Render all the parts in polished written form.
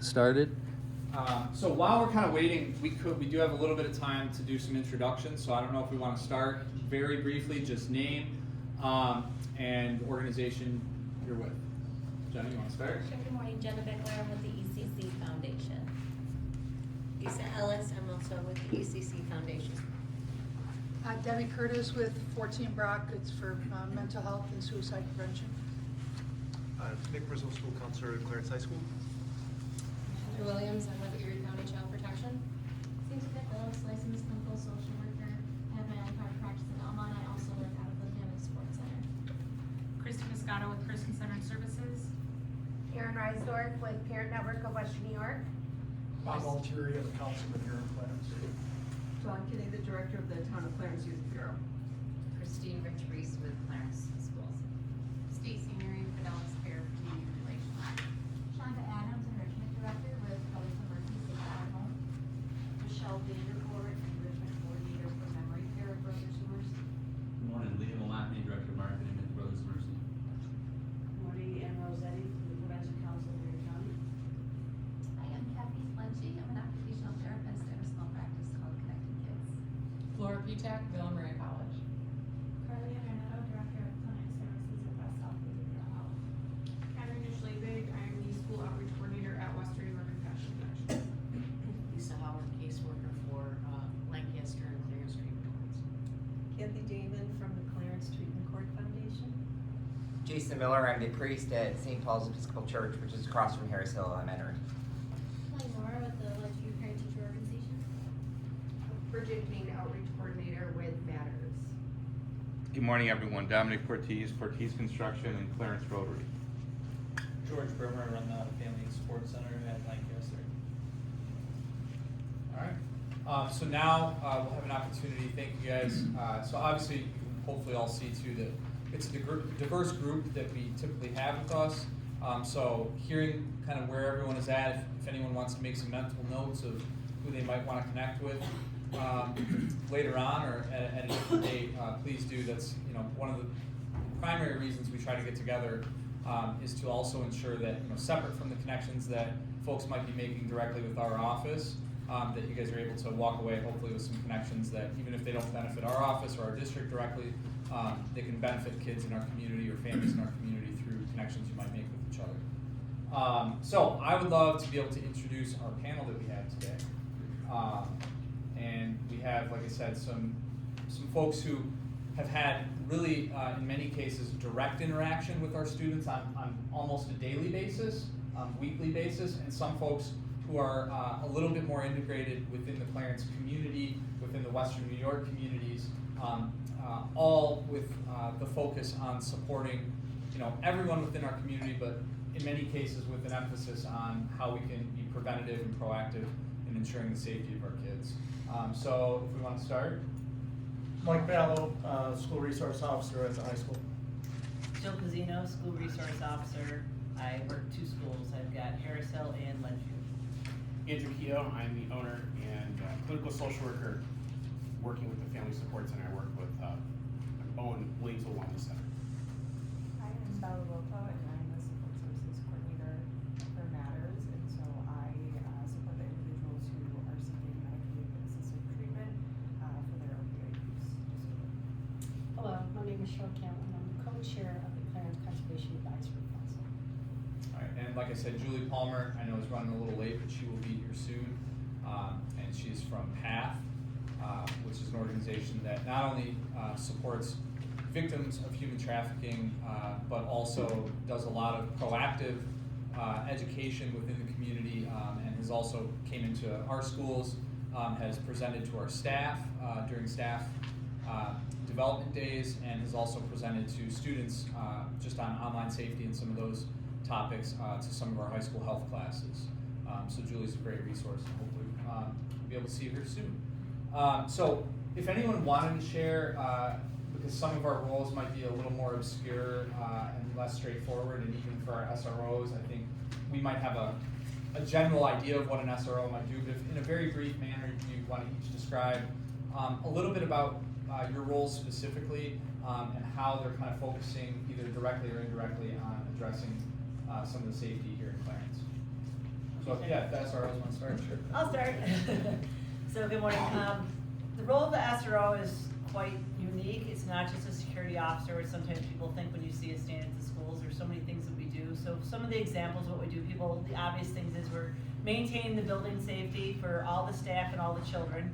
Started. So while we're kind of waiting, we do have a little bit of time to do some introductions. So I don't know if we want to start very briefly, just name and organization you're with. Jenny, you want to start? Sure. Good morning, Jenna Beckler. I'm with the ECC Foundation. Lisa Ellis, I'm also with the ECC Foundation. Debbie Curtis with 14 Brock. It's for mental health and suicide prevention. Nick Briscoe, school counselor at Clarence High School. Heather Williams, I'm with Erie County Child Protection. Cynthia Phillips, licensed clinical social worker. I have my own private practice in Elmont. I also work out of the Family Support Center. Christy Moscato with Person-Centered Services. Karen Reisdorf with Parent Network of Western New York. Bob Altieri, the councilman here in Clarence. John Kinney, the director of the Town of Clarence Youth Bureau. Christine Rich Reese with Clarence Schools. Stacy Mary Fidelis, Fair Community Relations. Shonda Adams, Enrichment Director with Public Emergency at Home. Michelle Vanderpoort, Enrichment Coordinator for Memory Care at Brothers of Mercy. Good morning, Liam O'Matney, Director of Marketing at Brothers of Mercy. Good morning, Ann Rossetti from the Prevention Council of Erie County. I am Kathy Flenchy. I'm an occupational therapist at a small practice called Connecting Kids. Flora Pitak, Villa Maria College. Carly Arnetto, Director of Clinic Services at West South Behavioral Health. Catherine Schleibig, I am the School Outreach Coordinator at Western New York Compassion Connection. Lisa Howard, caseworker for Lancaster and Clarence Treatment Courts. Kathy Damon from the Clarence Treatment Court Foundation. Jason Miller, I'm the priest at St. Paul's Episcopal Church, which is across from Harris Hill Elementary. Kelly Moore with the Legendary Parent Teacher Organization. Bridget King, Outreach Coordinator with Matters. Good morning, everyone. Dominic Cortez, Construction, and Clarence Rotary. George Bremer, I run the Family Support Center at Lancaster. All right. So now we'll have an opportunity. Thank you guys. So obviously, you can hopefully all see too that it's a diverse group that we typically have with us. So hearing kind of where everyone is at, if anyone wants to make some mental notes of who they might want to connect with later on or at a different date, please do. That's one of the primary reasons we try to get together is to also ensure that separate from the connections that folks might be making directly with our office, that you guys are able to walk away hopefully with some connections that even if they don't benefit our office or our district directly, they can benefit kids in our community or families in our community through connections you might make with each other. So I would love to be able to introduce our panel that we have today. And we have, like I said, some folks who have had really, in many cases, direct interaction with our students on almost a daily basis, weekly basis, and some folks who are a little bit more integrated within the Clarence community, within the Western New York communities, all with the focus on supporting everyone within our community, but in many cases with an emphasis on how we can be preventative and proactive in ensuring the safety of our kids. So if we want to start. Mike Ballow, school resource officer at the high school. Jill Pezzino, school resource officer. I work two schools. I've got Harris Hill and Ledgeview. Andrew Keogh, I'm the owner and clinical social worker working with the Family Support Center. I work with Owen Williamsville Wellness Center. I am Bella Wilco, and I'm the support services coordinator for Matters, and so I support the individuals who are seeking Medicaid assisted treatment for their opioid use disorder. Hello, my name is Cheryl Cantlon. I'm the co-chair of the Clarence Conservation Advisory Council. All right, and like I said, Julie Palmer, I know is running a little late, but she will be here soon. And she's from PATH, which is an organization that not only supports victims of human trafficking, but also does a lot of proactive education within the community, and has also came into our schools, has presented to our staff during staff development days, and has also presented to students just on online safety and some of those topics to some of our high school health classes. So Julie's a great resource, and hopefully we'll be able to see her soon. So if anyone wanted to share, because some of our roles might be a little more obscure and less straightforward, and even for our SROs, I think we might have a general idea of what an SRO might do, but if in a very brief manner you want to each describe a little bit about your roles specifically and how they're kind of focusing either directly or indirectly on addressing some of the safety here in Clarence. So, yeah, if that's SROs want to start, sure. I'll start. So good morning. The role of the SRO is quite unique. It's not just a security officer, which sometimes people think when you see us stand at the schools. There's so many things that we do. So some of the examples of what we do, the obvious things is we're maintaining the building safety for all the staff and all the children.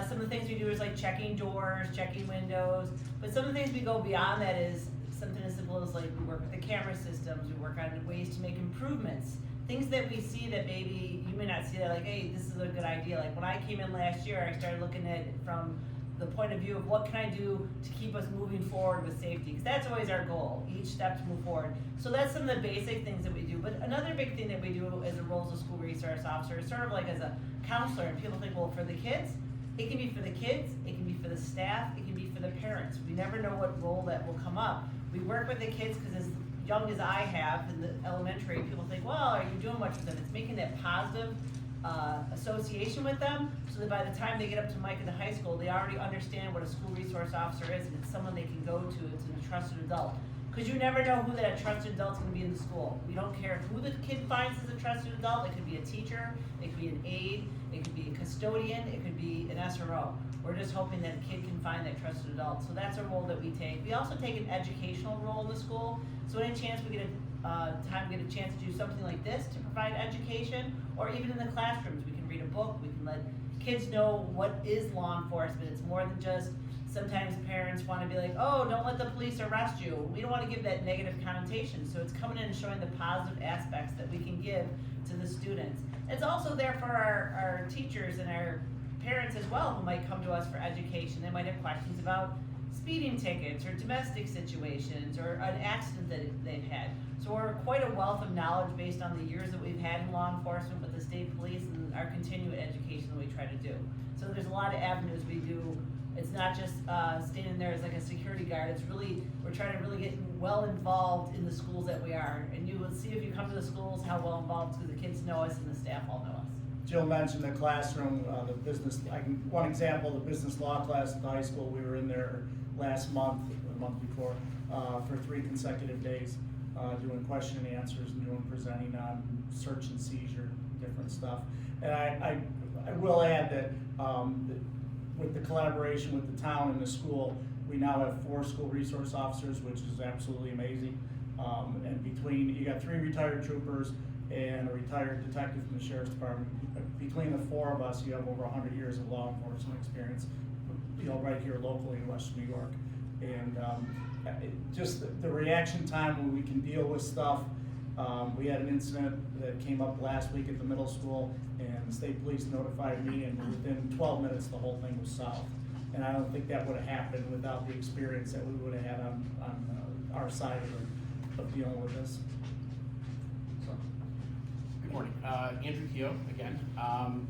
Some of the things we do is like checking doors, checking windows, but some of the things we go beyond that is something as simple as like we work with the camera systems, we work on ways to make improvements. Things that we see that maybe you may not see that like, hey, this is a good idea. Like when I came in last year, I started looking at it from the point of view of what can I do to keep us moving forward with safety, because that's always our goal, each step to move forward. So that's some of the basic things that we do. But another big thing that we do as a role as a school resource officer is sort of like as a counselor, and people think, well, for the kids, it can be for the kids, it can be for the staff, it can be for the parents. We never know what role that will come up. We work with the kids because as young as I have in the elementary, people think, well, are you doing much with them? It's making that positive association with them so that by the time they get up to Mike in the high school, they already understand what a school resource officer is, and it's someone they can go to, it's a trusted adult. Because you never know who that trusted adult's gonna be in the school. We don't care who the kid finds as a trusted adult. It could be a teacher, it could be an aide, it could be a custodian, it could be an SRO. We're just hoping that a kid can find that trusted adult. So that's a role that we take. We also take an educational role in the school. So any chance we get a chance to do something like this to provide education, or even in the classrooms, we can read a book, we can let kids know what is law enforcement. It's more than just, sometimes parents want to be like, oh, don't let the police arrest you. We don't want to give that negative connotation. So it's coming in and showing the positive aspects that we can give to the students. It's also there for our teachers and our parents as well who might come to us for education. They might have questions about speeding tickets or domestic situations or an accident that they've had. So we're quite a wealth of knowledge based on the years that we've had in law enforcement with the state police and our continuing education that we try to do. So there's a lot of avenues we do. It's not just standing there as like a security guard. It's really, we're trying to really get well involved in the schools that we are. And you will see if you come to the schools how well involved, because the kids know us and the staff all know us. Jill mentioned the classroom, the business, one example, the business law class at the high school, we were in there last month, or the month before, for 3 consecutive days, doing question and answers and doing presenting on search and seizure, different stuff. And I will add that with the collaboration with the town and the school, we now have 4 school resource officers, which is absolutely amazing. And between, you got 3 retired troopers and a retired detective from the sheriff's department. Between the 4 of us, you have over 100 years of law enforcement experience, right here locally in Western New York. And just the reaction time when we can deal with stuff. We had an incident that came up last week at the middle school, and the state police notified me, and within 12 minutes, the whole thing was solved. And I don't think that would have happened without the experience that we would have had on our side of dealing with this. Good morning, Andrew Keogh again.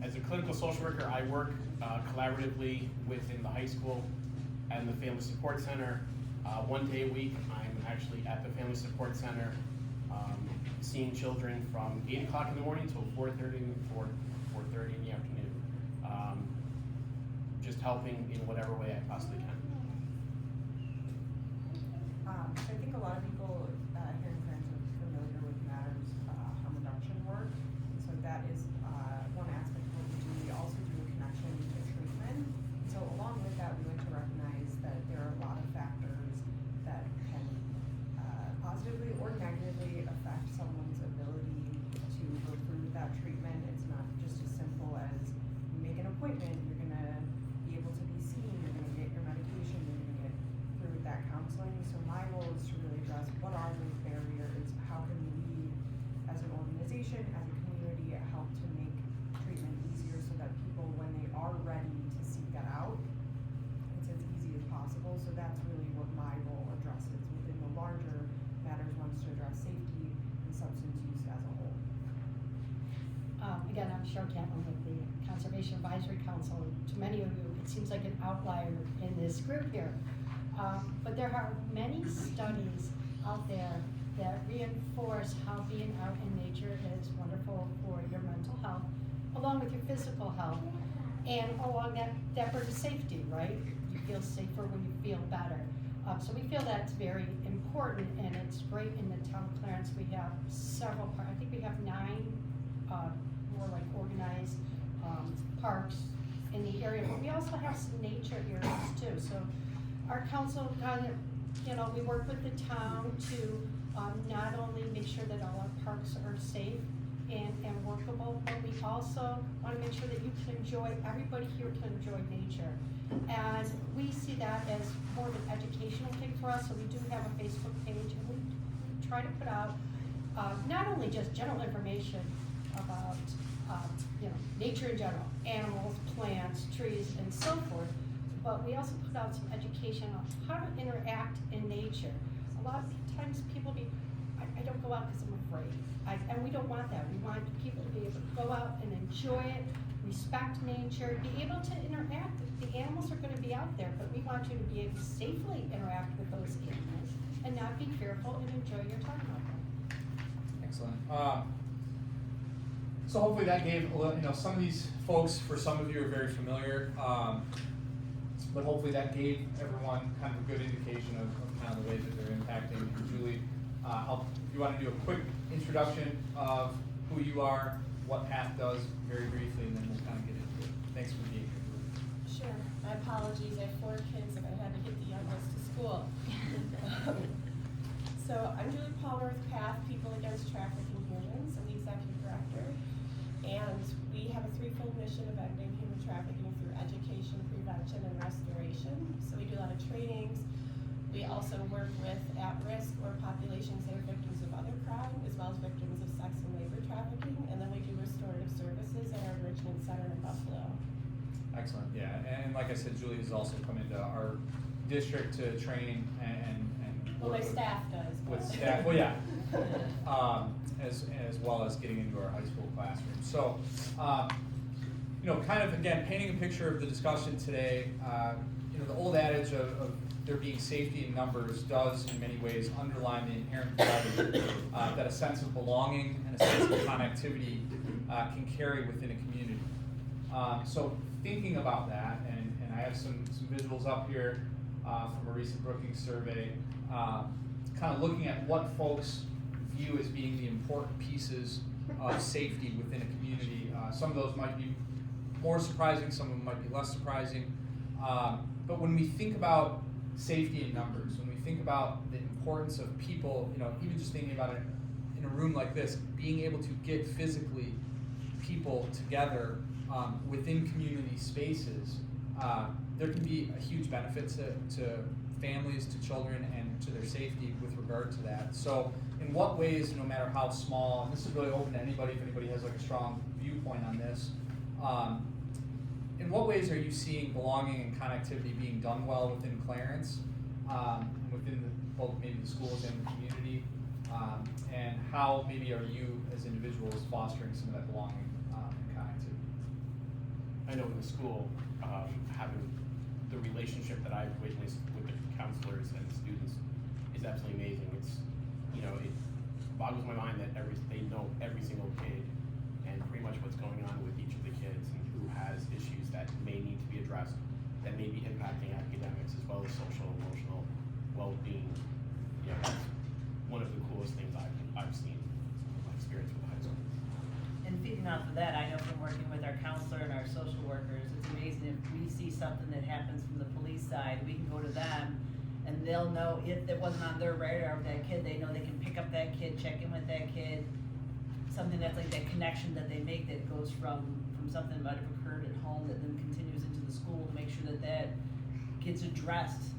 As a clinical social worker, I work collaboratively within the high school and the Family Support Center. 1 day a week, I'm actually at the Family Support Center seeing children from 8 o'clock in the morning till 4:30 in the afternoon. Just helping in whatever way I possibly can. So I think a lot of people here in Clarence are familiar with Matters harm reduction work. So that is one aspect of what we do. We also do a connection to treatment. So along with that, we like to recognize that there are a lot of factors that can positively or negatively affect someone's ability to go through that treatment. It's not just as simple as you make an appointment, you're gonna be able to be seen, you're gonna get your medication, you're gonna get through that counseling. So my role is to really address what are those barriers, how can we as an organization, as a community, help to make treatment easier so that people, when they are ready to seek that out, it's as easy as possible. So that's really what my role addresses within the larger Matters wants to address safety and substance use as a whole. Again, I'm Cheryl Cantlon with the Conservation Advisory Council. To many of you, it seems like an outlier in this group here. But there are many studies out there that reinforce how being out in nature is wonderful for your mental health, along with your physical health, and along that brings safety, right? You feel safer when you feel better. So we feel that's very important, and it's great in the town of Clarence. We have several, I think we have 9 more like organized, parks in the area, but we also have some nature areas too. So our council kind of, you know, we work with the town to not only make sure that all our parks are safe and workable, but we also want to make sure that you can enjoy, everybody here can enjoy nature. And we see that as more of an educational thing for us, so we do have a Facebook page, and we try to put out not only just general information about you know, nature in general, animals, plants, trees, and so forth, but we also put out some education on how to interact in nature. A lot of times people I don't go out because I'm afraid, and we don't want that. We want people to be able to go out and enjoy it, respect nature, be able to interact. The animals are going to be out there, but we want you to be able to safely interact with those animals and not be fearful and enjoy your time out there. Excellent. So hopefully that gave a little, you know, some of these folks, for some of you are very familiar, but hopefully that gave everyone kind of a good indication of kind of the way that they're impacting. And Julie, if you want to do a quick introduction of who you are, what PATH does, very briefly, and then we'll kind of get into it. Thanks for being here, Julie. Sure. My apologies. I have 4 kids and I had to get the youngest to school. So I'm Julie Palmer with PATH, People Against Trafficking Humans. I'm the executive director. And we have a 3-fold mission of ending human trafficking through education, prevention, and restoration. So we do a lot of trainings. We also work with at-risk or populations that are victims of other crime, as well as victims of sex and labor trafficking. And then we do restorative services at our Richmond Center in Buffalo. Excellent, yeah. And like I said, Julie has also come into our district to train and well, my work staff does. with staff, well, yeah. As well as getting into our high school classroom. So, you know, kind of again, painting a picture of the discussion today, you know, the old adage of there being safety in numbers does in many ways underline the inherent value that a sense of belonging and a sense of connectivity can carry within a community. So thinking about that, and I have some visuals up here from a recent Brookings survey, kind of looking at what folks view as being the important pieces of safety within a community. Some of those might be more surprising, some of them might be less surprising. But when we think about safety in numbers, when we think about the importance of people, you know, even just thinking about it in a room like this, being able to get physically people together within community spaces, there can be a huge benefit to families, to children, and to their safety with regard to that. So in what ways, no matter how small, and this is really open to anybody, if anybody has like a strong viewpoint on this, in what ways are you seeing belonging and connectivity being done well within Clarence, within both maybe the schools and the community, and how maybe are you as individuals fostering some of that belonging and connectivity? I know in the school, having the relationship that I've witnessed with the counselors and the students is absolutely amazing. It's, you know, it boggles my mind that they know every single kid and pretty much what's going on with each of the kids and who has issues that may need to be addressed, that may be impacting academics as well as social and emotional well-being. You know, that's one of the coolest things I've seen in my experience with the high school. And feeding off of that, I know from working with our counselor and our social workers, it's amazing if we see something that happens from the police side, we can go to them and they'll know if it wasn't on their radar of that kid, they know they can pick up that kid, check in with that kid. Something that's like that connection that they make that goes from something that might have occurred at home that then continues into the school to make sure that that kid's addressed.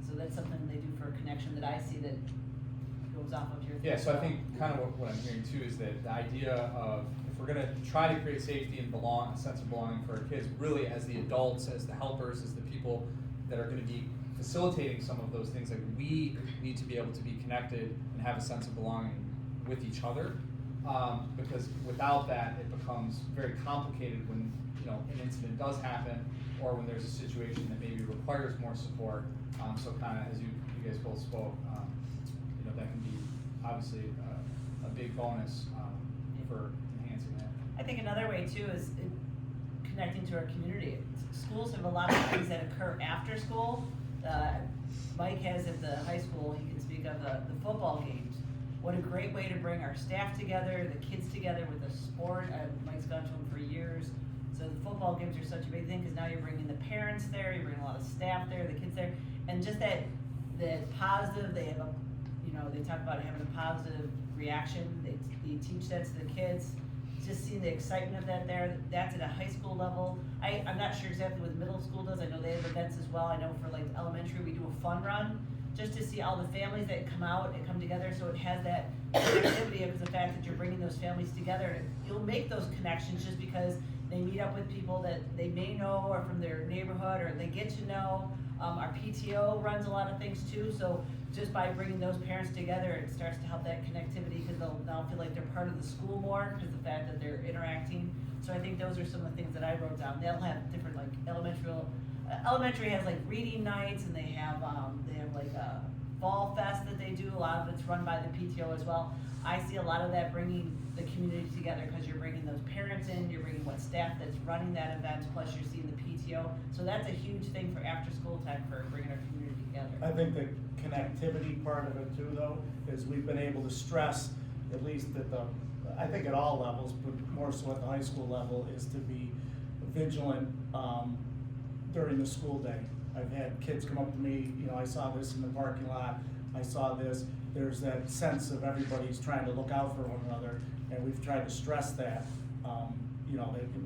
So that's something they do for a connection that I see that goes off of your. Yeah, so I think kind of what I'm hearing too is that the idea of, if we're gonna try to create safety and a sense of belonging for our kids, really as the adults, as the helpers, as the people that are gonna be facilitating some of those things, like we need to be able to be connected and have a sense of belonging with each other, because without that, it becomes very complicated when, you know, an incident does happen, or when there's a situation that maybe requires more support. So kind of as you guys both spoke, you know, that can be obviously a big bonus for enhancing that. I think another way too is connecting to our community. Schools have a lot of things that occur after school. Mike has at the high school, he can speak of the football games. what a great way to bring our staff together, the kids together with a sport. Mike's gone to them for years. So the football games are such a big thing because now you're bringing the parents there, you're bringing a lot of staff there, the kids there, and just that positive. They have they talk about having a positive reaction. They teach that to the kids. Just seeing the excitement of that there. That's at a high school level. I'm not sure exactly what middle school does. I know they have events as well. I know for like elementary we do a fun run just to see all the families that come out and come together. So it has that connectivity of the fact that you're bringing those families together. And you'll make those connections just because they meet up with people that they may know or from their neighborhood or they get to know. Our PTO runs a lot of things too. So just by bringing those parents together, it starts to help that connectivity because they'll now feel like they're part of the school more because the fact that they're interacting. So I think those are some of the things that I wrote down. They'll have different like elementary has like reading nights and they have like a fall fest that they do. A lot of it's run by the PTO as well. I see a lot of that bringing the community together because you're bringing those parents in, you're bringing what staff that's running that event, plus you're seeing the PTO. So that's a huge thing for after school time for bringing our community together. I think the connectivity part of it too, though, is we've been able to stress, at least I think at all levels, but more so at the high school level, is to be vigilant during the school day. I've had kids come up to me, I saw this in the parking lot, I saw this. There's that sense of everybody's trying to look out for one another, and we've tried to stress that.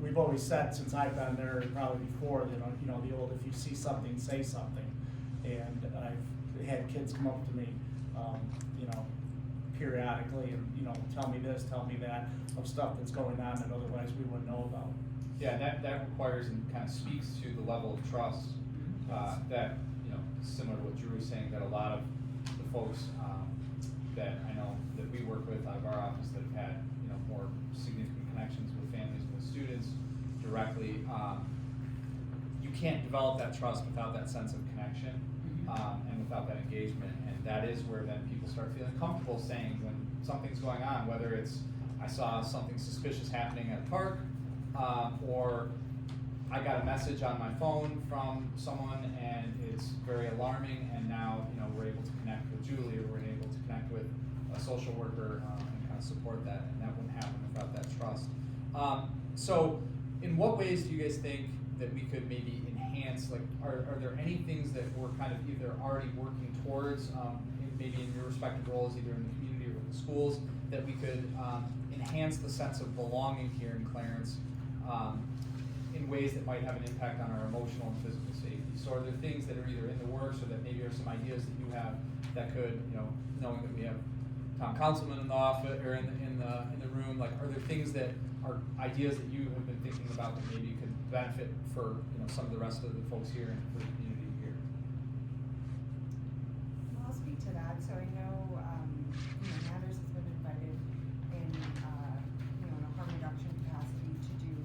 We've always said since I've been there, and probably before, that the old if you see something, say something. And I've had kids come up to me, periodically, and tell me this, tell me that, of stuff that's going on that otherwise we wouldn't know about. Yeah, that requires and kind of speaks to the level of trust that, similar to what Drew was saying, that a lot of the folks that I know that we work with out of our office that have had, more significant connections with families and with students directly, you can't develop that trust without that sense of connection and without that engagement. And that is where then people start feeling comfortable saying when something's going on, whether it's I saw something suspicious happening at a park, or I got a message on my phone from someone and it's very alarming, and now we're able to connect with Julie, or we're able to connect with a social worker and kind of support that, and that wouldn't happen without that trust. So in what ways do you guys think that we could maybe enhance, like are there any things that we're kind of either already working towards, maybe in your respective roles, either in the community or with the schools, that we could enhance the sense of belonging here in Clarence in ways that might have an impact on our emotional and physical safety? So are there things that are either in the works, or that maybe are some ideas that you have that could, knowing that we have town councilman in the office or in the room, like are there things that are ideas that you have been thinking about that maybe could benefit for some of the rest of the folks here and for the community here? Well, I'll speak to that. So I know, Matters has been invited in, in a harm reduction capacity to do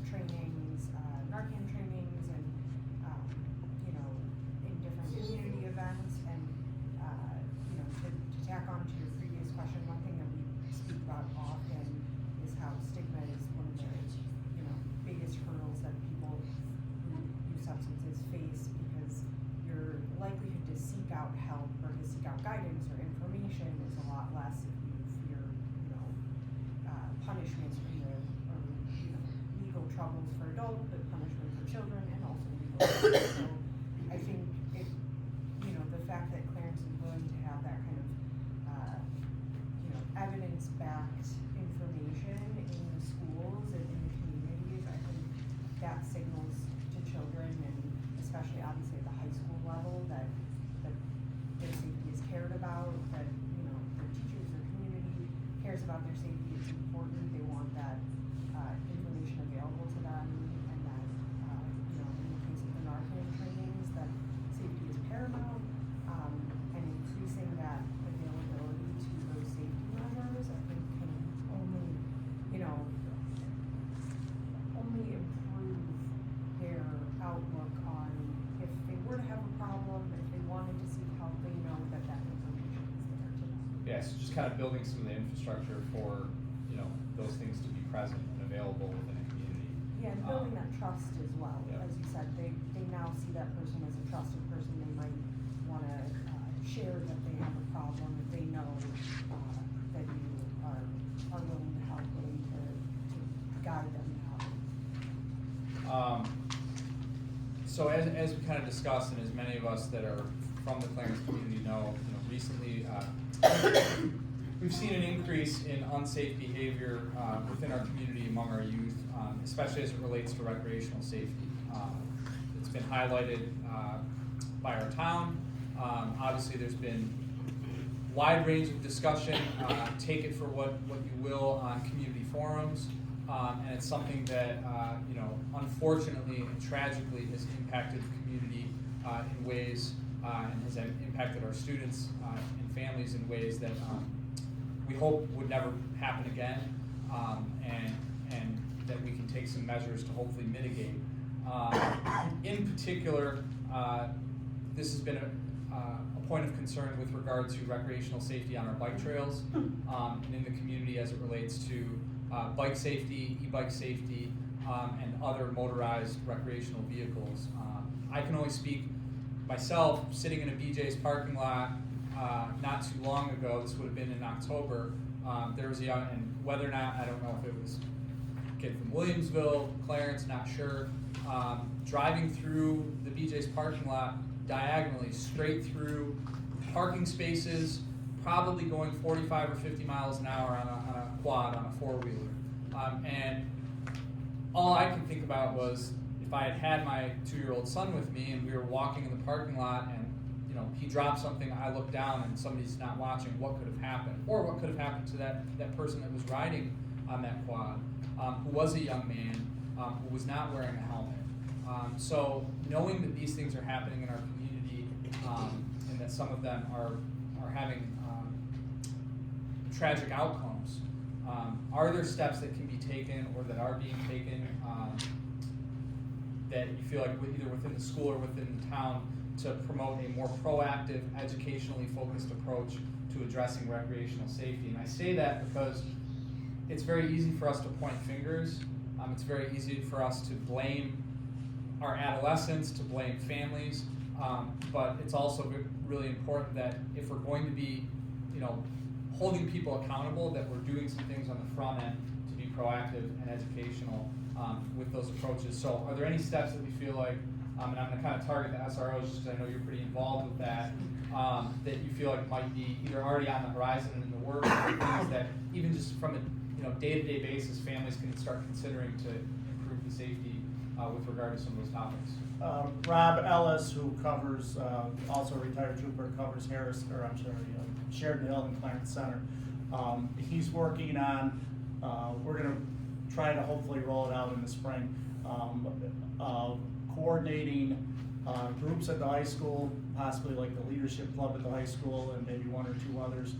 trainings, Narcan trainings, and in different community events. And to tack on to your previous question, one thing that we speak about often is how stigma is one of the biggest hurdles that people who use substances face, because your likelihood to seek out help or to seek out guidance or information is a lot less if you fear punishment or legal troubles for adults, but punishment for children, and also legal troubles. So I think the fact that Clarence is willing to have that kind of evidence-backed information in the schools and in the communities, I think that signals to children, and especially obviously at the high school level, that their safety is cared about, that their teachers, their community cares about their safety. It's important. They want that information available to them, and that in the case of the Narcan trainings, that safety is paramount, and increasing that availability to those safety measures, I think can only improve their outlook on if they were to have a problem, if they wanted to seek help, they know that information is there to them. Yeah, so just kind of building some of the infrastructure for, those things to be present and available within a community. Yeah, and building that trust as well. Yeah. As you said, they now see that person as a trusted person. They might want to share that they have a problem if they know, are willing to help, willing to guide them now. So as we kind of discussed, and as many of us that are from the Clarence community know, recently we've seen an increase in unsafe behavior within our community among our youth, especially as it relates to recreational safety. It's been highlighted by our town. Obviously, there's been wide range of discussion. Take it for what you will on community forums. And it's something that, unfortunately and tragically has impacted the community in ways, and has impacted our students and families in ways that we hope would never happen again, and that we can take some measures to hopefully mitigate. In particular, this has been a point of concern with regard to recreational safety on our bike trails, and in the community as it relates to bike safety, e-bike safety, and other motorized recreational vehicles. I can only speak myself, sitting in a BJ's parking lot not too long ago. This would have been in October. There was a young, and whether or not, I don't know if it was a kid from Williamsville, Clarence, not sure, driving through the BJ's parking lot diagonally, straight through parking spaces, probably going 45 or 50 miles an hour on a quad, on a four-wheeler. And all I could think about was if I had had my 2-year-old son with me and we were walking in the parking lot and he dropped something, I looked down and somebody's not watching, what could have happened? Or what could have happened to that person that was riding on that quad, who was a young man, who was not wearing a helmet. So knowing that these things are happening in our community, and that some of them are having tragic outcomes, are there steps that can be taken or that are being taken that you feel like either within the school or within the town to promote a more proactive, educationally focused approach to addressing recreational safety? And I say that because it's very easy for us to point fingers. It's very easy for us to blame our adolescents, to blame families, but it's also really important that if we're going to be, holding people accountable, that we're doing some things on the front end to be proactive and educational with those approaches. So are there any steps that we feel like, and I'm going to kind of target the SROs just because I know you're pretty involved with that, that you feel like might be either already on the horizon and in the works, or things that even just from a day-to-day basis, families can start considering to improve the safety with regard to some of those topics? Rob Ellis, who covers, also a retired trooper, covers Sheridan Hill and Clarence Center. He's working on, we're going to try to hopefully roll it out in the spring, coordinating groups at the high school, possibly like the leadership club at the high school and maybe 1 or 2 others,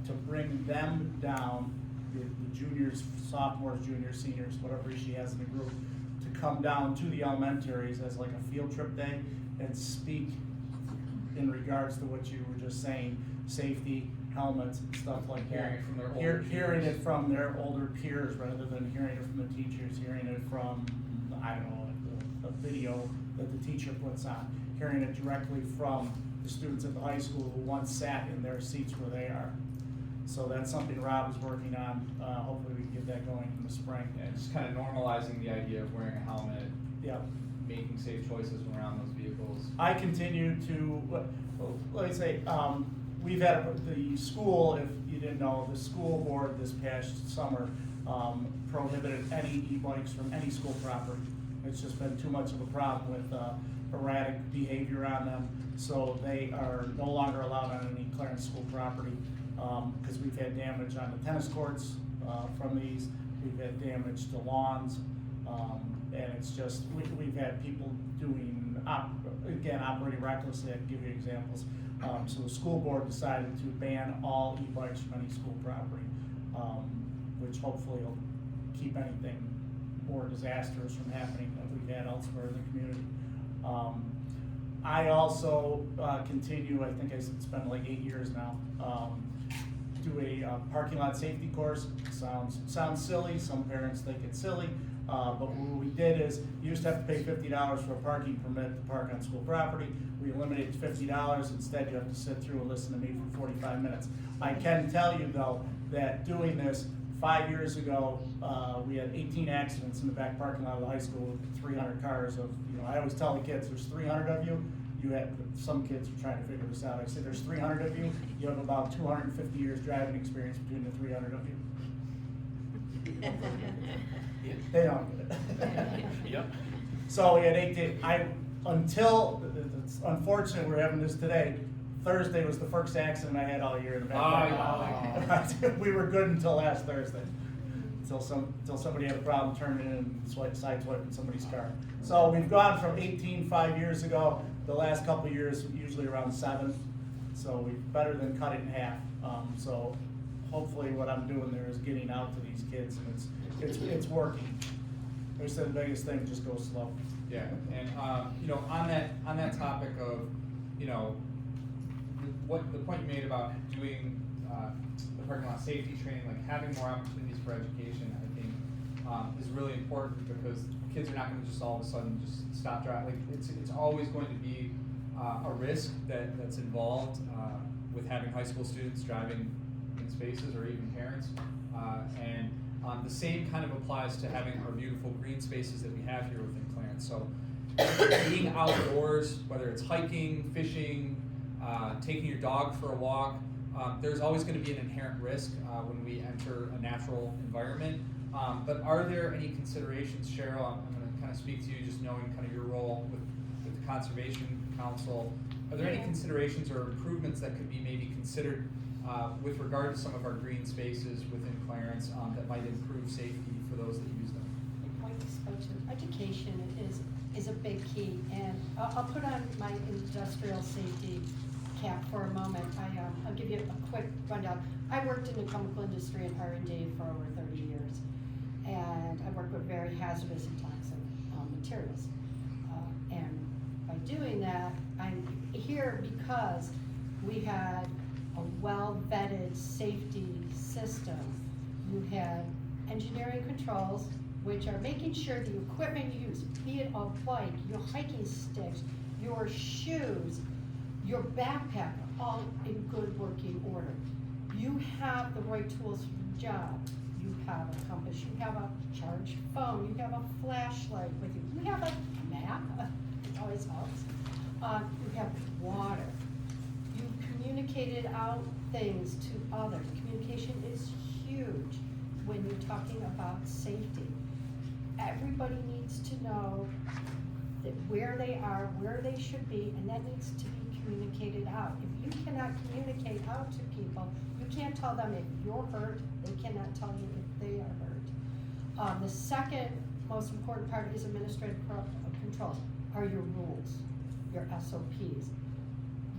to bring them down, the juniors, sophomores, juniors, seniors, whatever she has in the group, to come down to the elementaries as like a field trip day and speak in regards to what you were just saying, safety, helmets, and stuff like that. Hearing it from their older peers rather than hearing it from the teachers, hearing it from, I don't know, a video that the teacher puts on, hearing it directly from the students at the high school who once sat in their seats where they are. So that's something Rob is working on. Hopefully we can get that going in the spring. Yeah, just kind of normalizing the idea of wearing a helmet, making safe choices around those vehicles. I continue to, like I say, we've had the school, if you didn't know, the school board this past summer prohibited any e-bikes from any school property. It's just been too much of a problem with erratic behavior on them, so they are no longer allowed on any Clarence school property. Because we've had damage on the tennis courts from these, we've had damage to lawns, and it's just, we've had people doing, operating recklessly. I can give you examples. So the school board decided to ban all e-bikes from any school property, which hopefully will keep anything more disastrous from happening that we've had elsewhere in the community. I also continue, I think it's been like 8 years now, do a parking lot safety course. Sounds silly, some parents think it's silly, But what we did is, you used to have to pay $50 for a parking permit to park on school property. We eliminated $50, instead you have to sit through and listen to me for 45 minutes. I can tell you though, that doing this, 5 years ago, we had 18 accidents in the back parking lot of the high school with 300 cars of, I always tell the kids, there's 300 of you. You have, some kids are trying to figure this out. I said, there's 300 of you. You have about 250 years driving experience between the 300 of you. They don't get it. Yep. So we had 18, until, it's unfortunate we're having this today, Thursday was the first accident I had all year in the back. We were good until last Thursday. Until somebody had a problem turning in and sideswiping somebody's car. So we've gone from 18 5 years ago, the last couple of years, usually around 7. So we better than cut it in half. So hopefully what I'm doing there is getting out to these kids, and it's working. Like I said, the biggest thing, just go slow. Yeah, and on that topic of, what the point you made about doing the parking lot safety training, like having more opportunities for education, I think is really important, because kids are not going to just all of a sudden just stop driving. Like it's always going to be a risk that's involved with having high school students driving in spaces, or even parents, and the same kind of applies to having our beautiful green spaces that we have here within Clarence. So being outdoors, whether it's hiking, fishing, taking your dog for a walk, there's always going to be an inherent risk when we enter a natural environment. But are there any considerations, Cheryl? I'm going to kind of speak to you, just knowing kind of your role with the Conservation Council. Are there any considerations or improvements that could be maybe considered with regard to some of our green spaces within Clarence that might improve safety for those that use them? Like you spoke to, education is a big key, and I'll put on my industrial safety cap for a moment. I'll give you a quick rundown. I worked in the chemical industry in R&D for over 30 years, and I worked with very hazardous and toxic materials. And by doing that, I'm here because we had a well-vetted safety system. You had engineering controls, which are making sure the equipment you use, be it a bike, your hiking sticks, your shoes, your backpack, are all in good working order. You have the right tools for your job. You have a compass, you have a charged phone, you have a flashlight with you, you have a map, it always helps. You have water. You communicated out things to others. Communication is huge when you're talking about safety. Everybody needs to know that where they are, where they should be, and that needs to be communicated out. If you cannot communicate out to people, you can't tell them if you're hurt, they cannot tell you if they are hurt. The second most important part is administrative control, are your rules, your SOPs.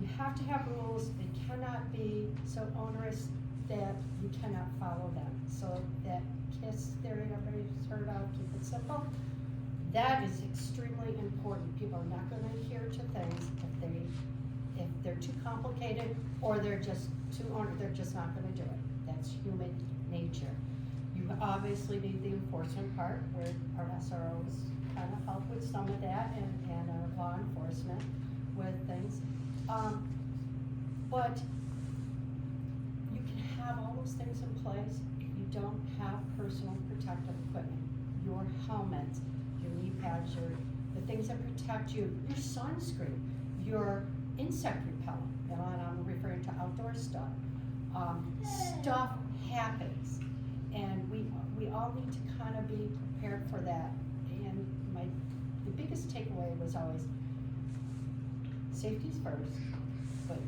You have to have rules. They cannot be so onerous that you cannot follow them. So that KISS theory everybody's heard of, keep it simple. That is extremely important. People are not going to adhere to things if they're too complicated, or they're just too onerous. They're just not going to do it. That's human nature. You obviously need the enforcement part, where our SROs kind of help with some of that, and our law enforcement with things. But you can have all those things in place if you don't have personal protective equipment. Your helmet, your knee pads, the things that protect you, your sunscreen, your insect repellent, and I'm referring to outdoor stuff. Stuff happens, and we all need to kind of be prepared for that. And the biggest takeaway was always, safety's first, but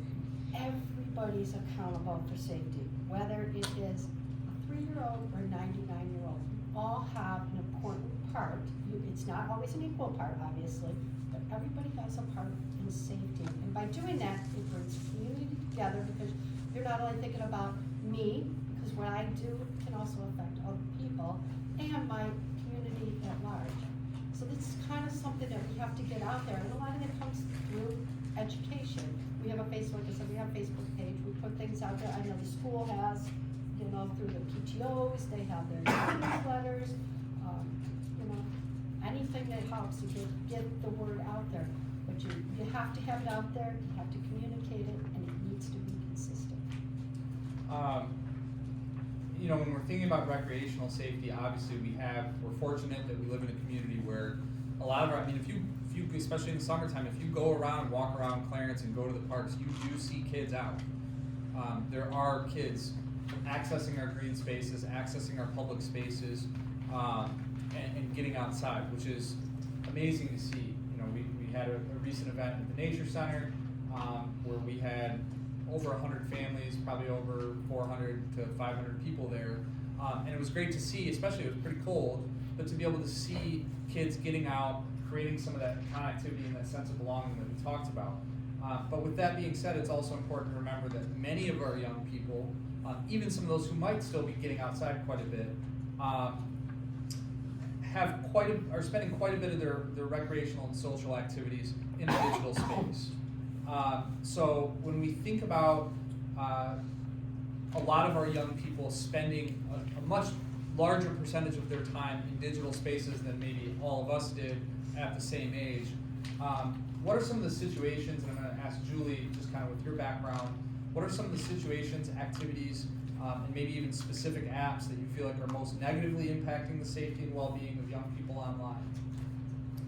everybody's accountable for safety, whether it is a 3-year-old or a 99-year-old. All have an important part. It's not always an equal part, obviously, but everybody has a part in safety. And by doing that, it brings community together, because you're not only thinking about me, because what I do can also affect other people, and my community at large. So this is kind of something that we have to get out there, and a lot of it comes through education. We have a Facebook, like I said, we have a Facebook page. We put things out there. I know the school has, through the PTOs, they have their newsletters. anything that helps to get the word out there. But you have to have it out there, you have to communicate it, and it needs to be consistent. You know, when we're thinking about recreational safety, obviously we're fortunate that we live in a community where a lot of our, I mean, if you, especially in the summertime, if you go around, walk around Clarence and go to the parks, you do see kids out. There are kids accessing our green spaces, accessing our public spaces, and getting outside, which is amazing to see. You know, we had a recent event at the Nature Center where we had over 100 families, probably over 400 to 500 people there. And it was great to see, especially it was pretty cold, but to be able to see kids getting out, creating some of that connectivity and that sense of belonging that we talked about. But with that being said, it's also important to remember that many of our young people, even some of those who might still be getting outside quite a bit, are spending quite a bit of their recreational and social activities in the digital space. So when we think about a lot of our young people spending a much larger percentage of their time in digital spaces than maybe all of us did at the same age, what are some of the situations, and I'm going to ask Julie, just kind of with your background, what are some of the situations, activities, and maybe even specific apps that you feel like are most negatively impacting the safety and well-being of young people online?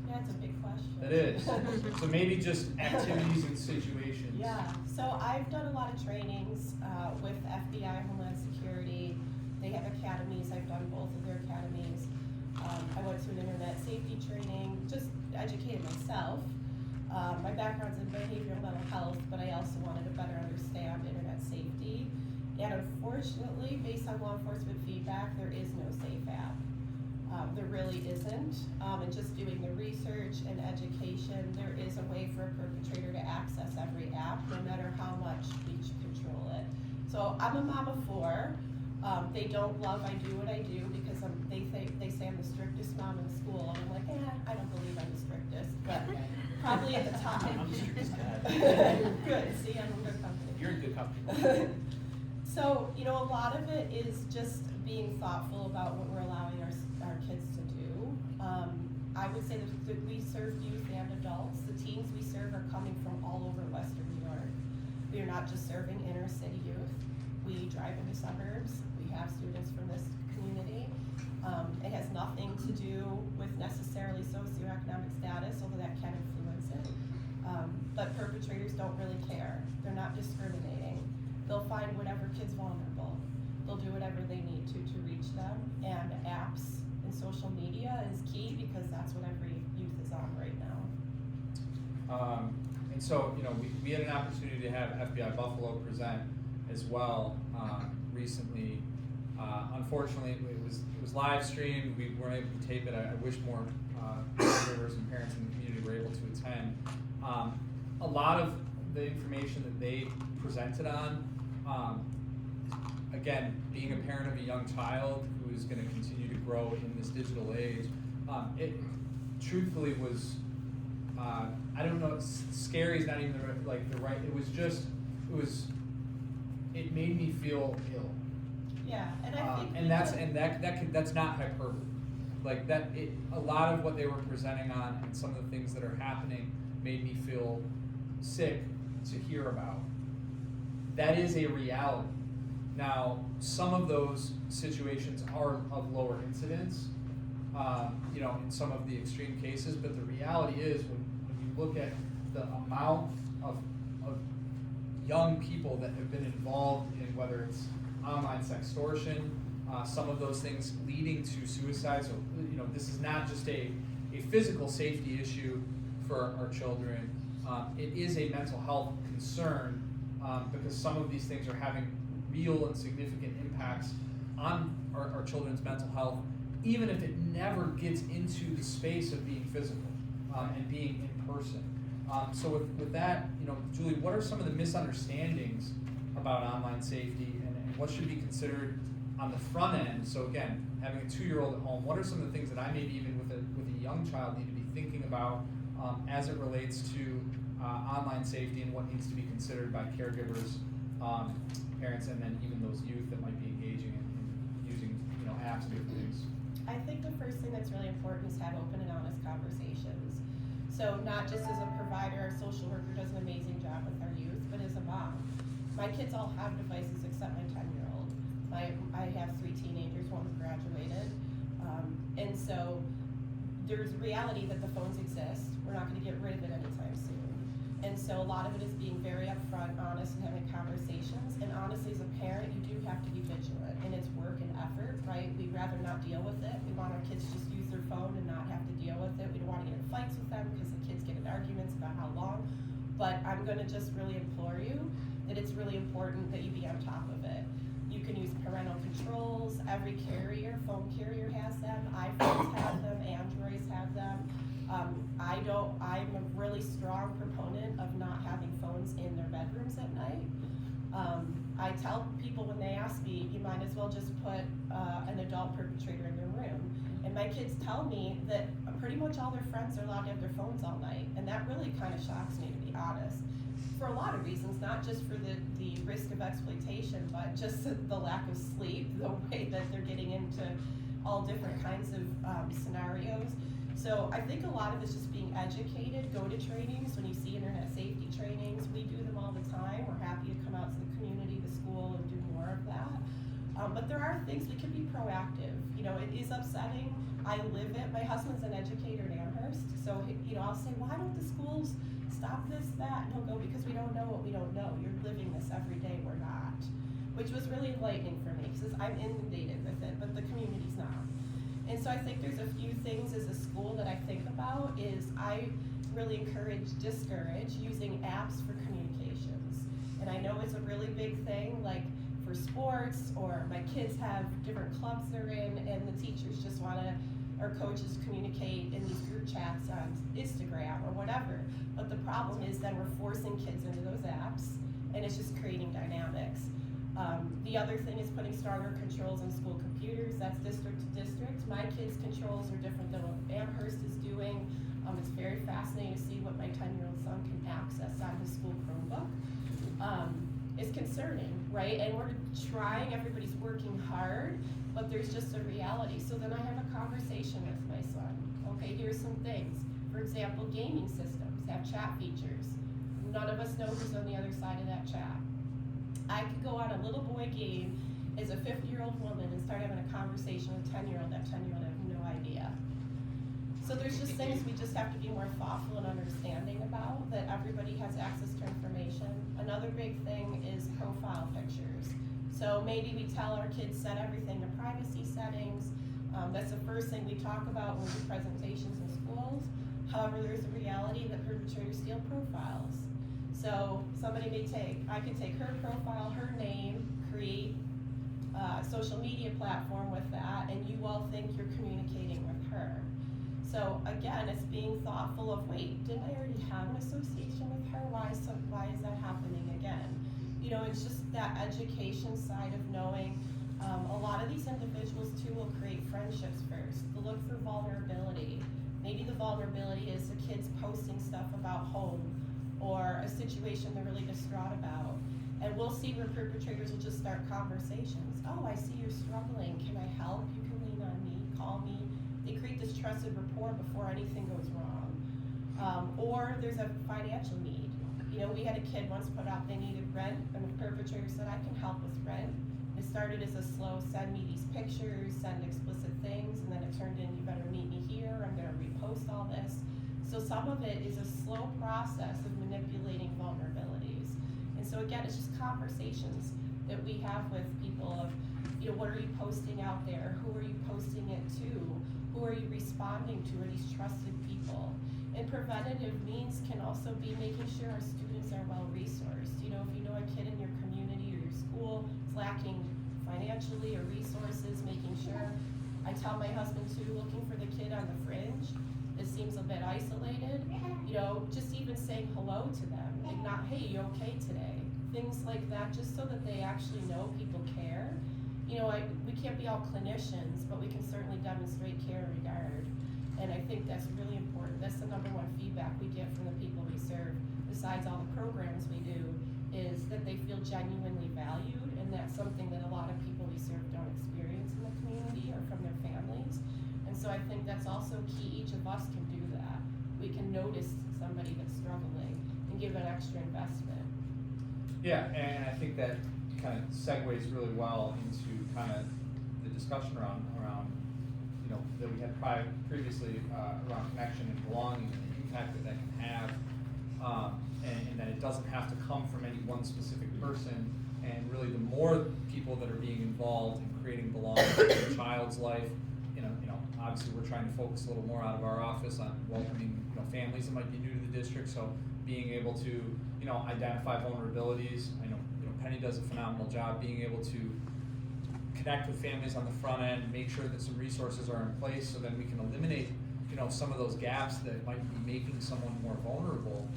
Yeah, it's a big question. It is. So maybe just activities and situations. Yeah, so I've done a lot of trainings with FBI, Homeland Security. They have academies. I've done both of their academies. I went to an internet safety training, just educated myself. My background's in behavioral mental health, but I also wanted to better understand internet safety. And unfortunately, based on law enforcement feedback, there is no safe app. There really isn't. And just doing the research and education, there is a way for a perpetrator to access every app, no matter how much we control it. So I'm a mom of 4. They don't love I do what I do because they say I'm the strictest mom in school. And I'm like, I don't believe I'm the strictest, but probably at the time. I'm the strictest dad. Good, see, I'm in good company. You're in good company. So, you know, a lot of it is just being thoughtful about what we're allowing our kids to do. I would say that we serve youth and adults. The teens we serve are coming from all over Western New York. We are not just serving inner city youth. We drive into suburbs. We have students from this community. It has nothing to do with necessarily socioeconomic status, although that can influence it. But perpetrators don't really care. They're not discriminating. They'll find whatever kid's vulnerable. They'll do whatever they need to reach them. And apps and social media is key because that's what every youth is on right now. And so, you know, we had an opportunity to have FBI Buffalo present as well recently. Unfortunately, it was live streamed. We weren't able to tape it. I wish more caregivers and parents in the community were able to attend. A lot of the information that they presented on, again, being a parent of a young child who is going to continue to grow in this digital age, it truthfully was, I don't know, scary is not even the right, it made me feel ill. Yeah, and I think that's not hyperbole. Like that, a lot of what they were presenting on and some of the things that are happening made me feel sick to hear about. That is a reality. Now, some of those situations are of lower incidence, you know, in some of the extreme cases, but the reality is when you look at the amount of young people that have been involved in whether it's online sextortion, some of those things leading to suicide. So, you know, this is not just a physical safety issue for our children. It is a mental health concern because some of these things are having real and significant impacts on our children's mental health, even if it never gets into the space of being physical and being in person. So with that, you know, Julie, what are some of the misunderstandings about online safety and what should be considered on the front end? So again, having a 2-year-old at home, what are some of the things that I maybe even with a young child need to be thinking about as it relates to online safety and what needs to be considered by caregivers, parents, and then even those youth that might be engaging in using, you know, apps, different things? I think the first thing that's really important is have open and honest conversations. So not just as a provider, our social worker does an amazing job with our youth, but as a mom. My kids all have devices except my 10-year-old. I have 3 teenagers, one's graduated. And so there's reality that the phones exist. We're not gonna get rid of it anytime soon. And so a lot of it is being very upfront, honest, and having conversations. And honestly, as a parent, you do have to be vigilant. And it's work and effort, right? We'd rather not deal with it. We want our kids to just use their phone and not have to deal with it. We don't wanna get in fights with them because the kids get in arguments about how long. But I'm gonna just really implore you that it's really important that you be on top of it. You can use parental controls. Every phone carrier has them. iPhones have them, Androids have them. I'm a really strong proponent of not having phones in their bedrooms at night. I tell people when they ask me, you might as well just put an adult perpetrator in their room. And my kids tell me that pretty much all their friends are allowed to have their phones all night. And that really kind of shocks me, to be honest. For a lot of reasons, not just for the risk of exploitation, but just the lack of sleep, the way that they're getting into all different kinds of scenarios. So I think a lot of it's just being educated. Go to trainings. When you see internet safety trainings, we do them all the time. We're happy to come out to the community, the school, and do more of that. But there are things we can be proactive. You know, it is upsetting. I live it. My husband's an educator at Amherst, so you know, I'll say, why don't the schools stop this, that? And he'll go, because we don't know what we don't know. You're living this every day. We're not. Which was really enlightening for me, because I'm inundated with it, but the community's not. And so I think there's a few things as a school that I think about is I really discourage using apps for communications. And I know it's a really big thing, like for sports, or my kids have different clubs they're in, and the teachers just or coaches communicate in these group chats on Instagram or whatever. But the problem is then we're forcing kids into those apps, and it's just creating dynamics. The other thing is putting stronger controls on school computers. That's district to district. My kids' controls are different than what Amherst is doing. It's very fascinating to see what my 10-year-old son can access on his school Chromebook. It's concerning, right? And we're trying, everybody's working hard, but there's just a reality. So then I have a conversation with my son. Okay, here's some things. For example, gaming systems have chat features. None of us know who's on the other side of that chat. I could go on a little boy game as a 50-year-old woman and start having a conversation with a 10-year-old. That 10-year-old have no idea. So there's just things we just have to be more thoughtful and understanding about, that everybody has access to information. Another big thing is profile pictures. So maybe we tell our kids set everything to privacy settings. That's the first thing we talk about when we do presentations in schools. However, there's a reality that perpetrators steal profiles. So I could take her profile, her name, create a social media platform with that, and you all think you're communicating with her. So again, it's being thoughtful of, wait, didn't I already have an association with her? Why is that happening again? You know, it's just that education side of knowing. A lot of these individuals too will create friendships first. They'll look for vulnerability. Maybe the vulnerability is the kids posting stuff about home or a situation they're really distraught about. And we'll see where perpetrators will just start conversations. Oh, I see you're struggling. Can I help? You can lean on me, call me. They create this trusted rapport before anything goes wrong. Or there's a financial need. You know, we had a kid once put out they needed rent, and the perpetrator said, I can help with rent. It started as a slow, send me these pictures, send explicit things, and then it turned in, you better meet me here, I'm gonna repost all this. So some of it is a slow process of manipulating vulnerabilities. And so again, it's just conversations that we have with people of, you know, what are you posting out there? Who are you posting it to? Who are you responding to? Are these trusted people? And preventative means can also be making sure our students are well resourced. You know, if you know a kid in your community or your school is lacking financially or resources, making sure. I tell my husband too, looking for the kid on the fringe that seems a bit isolated, you know, just even saying hello to them and not, hey, you okay today? Things like that, just so that they actually know people care. You know, we can't be all clinicians, but we can certainly demonstrate care and regard. And I think that's really important. That's the #1 feedback we get from the people we serve, besides all the programs we do, is that they feel genuinely valued, and that's something that a lot of people we serve don't experience in the community or from their families. And so I think that's also key, each of us can do that. We can notice somebody that's struggling and give an extra investment. Yeah, and I think that kind of segues really well into kind of the discussion around you know, that we had previously around connection and belonging and the impact that that can have, and that it doesn't have to come from any one specific person. And really, the more people that are being involved in creating belonging in a child's life, you know, obviously we're trying to focus a little more out of our office on welcoming, you know, families that might be new to the district. So being able to, you know, identify vulnerabilities. I know, you know, Penny does a phenomenal job being able to connect with families on the front end, make sure that some resources are in place, so then we can eliminate, you know, some of those gaps that might be making someone more vulnerable,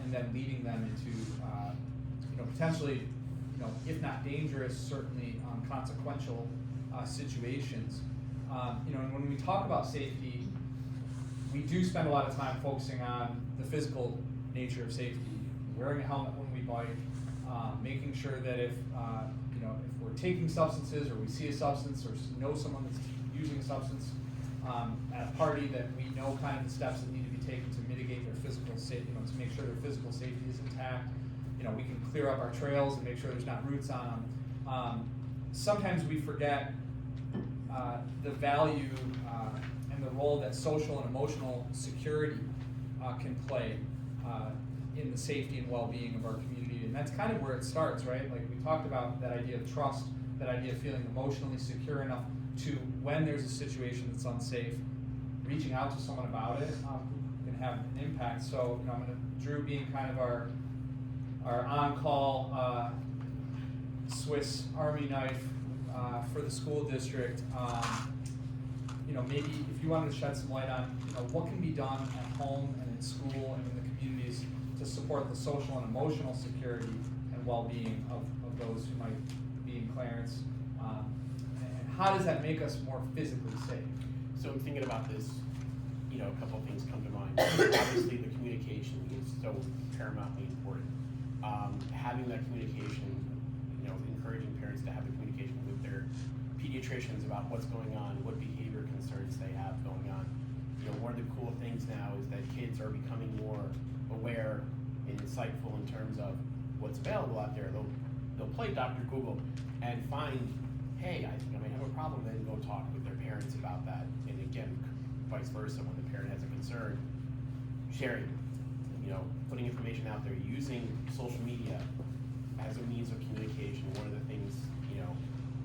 and then leading them into, you know, potentially, you know, if not dangerous, certainly consequential situations. You know, and when we talk about safety, we do spend a lot of time focusing on the physical nature of safety, wearing a helmet when we bike, making sure that if, you know, if we're taking substances or we see a substance or know someone that's using a substance at a party, that we know kind of the steps that need to be taken to mitigate their physical safety, you know, to make sure their physical safety is intact. You know, we can clear up our trails and make sure there's not roots on them. Sometimes we forget the value and the role that social and emotional security can play in the safety and well-being of our community. And that's kind of where it starts, right? Like we talked about that idea of trust, that idea of feeling emotionally secure enough to, when there's a situation that's unsafe, reaching out to someone about it can have an impact. So, you know, Drew being kind of our on-call Swiss Army knife for the school district, you know, maybe if you wanted to shed some light on, you know, what can be done at home and in school and in the communities to support the social and emotional security and well-being of those who might be in Clarence, and how does that make us more physically safe? So I'm thinking about this, you know, a couple of things come to mind. Obviously, the communication is so paramountly important. Having that communication, you know, encouraging parents to have the communication with their pediatricians about what's going on, what behavior concerns they have going on. You know, one of the cool things now is that kids are becoming more aware and insightful in terms of what's available out there. They'll play Dr. Google and find, hey, I think I might have a problem, then go talk with their parents about that. And again, vice versa, when the parent has a concern, sharing, you know, putting information out there, using social media as a means of communication. One of the things, you know,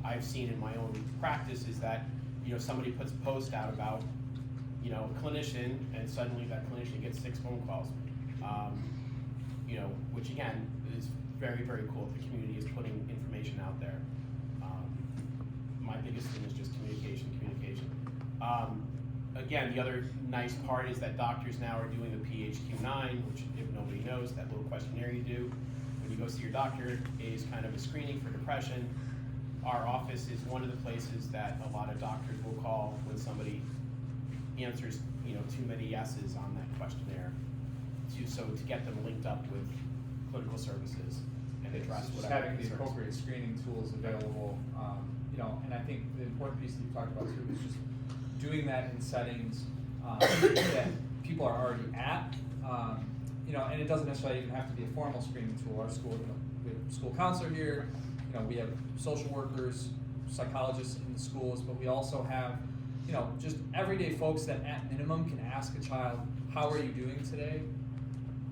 I've seen in my own practice is that, you know, somebody puts a post out about, you know, a clinician, and suddenly that clinician gets 6 phone calls. You know, which again is very, very cool. The community is putting information out there. My biggest thing is just communication. Again, the other nice part is that doctors now are doing the PHQ-9, which, if nobody knows, that little questionnaire you do when you go see your doctor is kind of a screening for depression. Our office is one of the places that a lot of doctors will call when somebody answers, you know, too many yeses on that questionnaire, to get them linked up with clinical services and address Just whatever having the concerns. appropriate screening tools available, you know, and I think the important piece that you talked about too is just doing that in settings that people are already at, you know, and it doesn't necessarily even have to be a formal screening tool. Our school, you know, we have a school counselor here, you know, we have social workers, psychologists in the schools, but we also have, you know, just everyday folks that at minimum can ask a child, how are you doing today?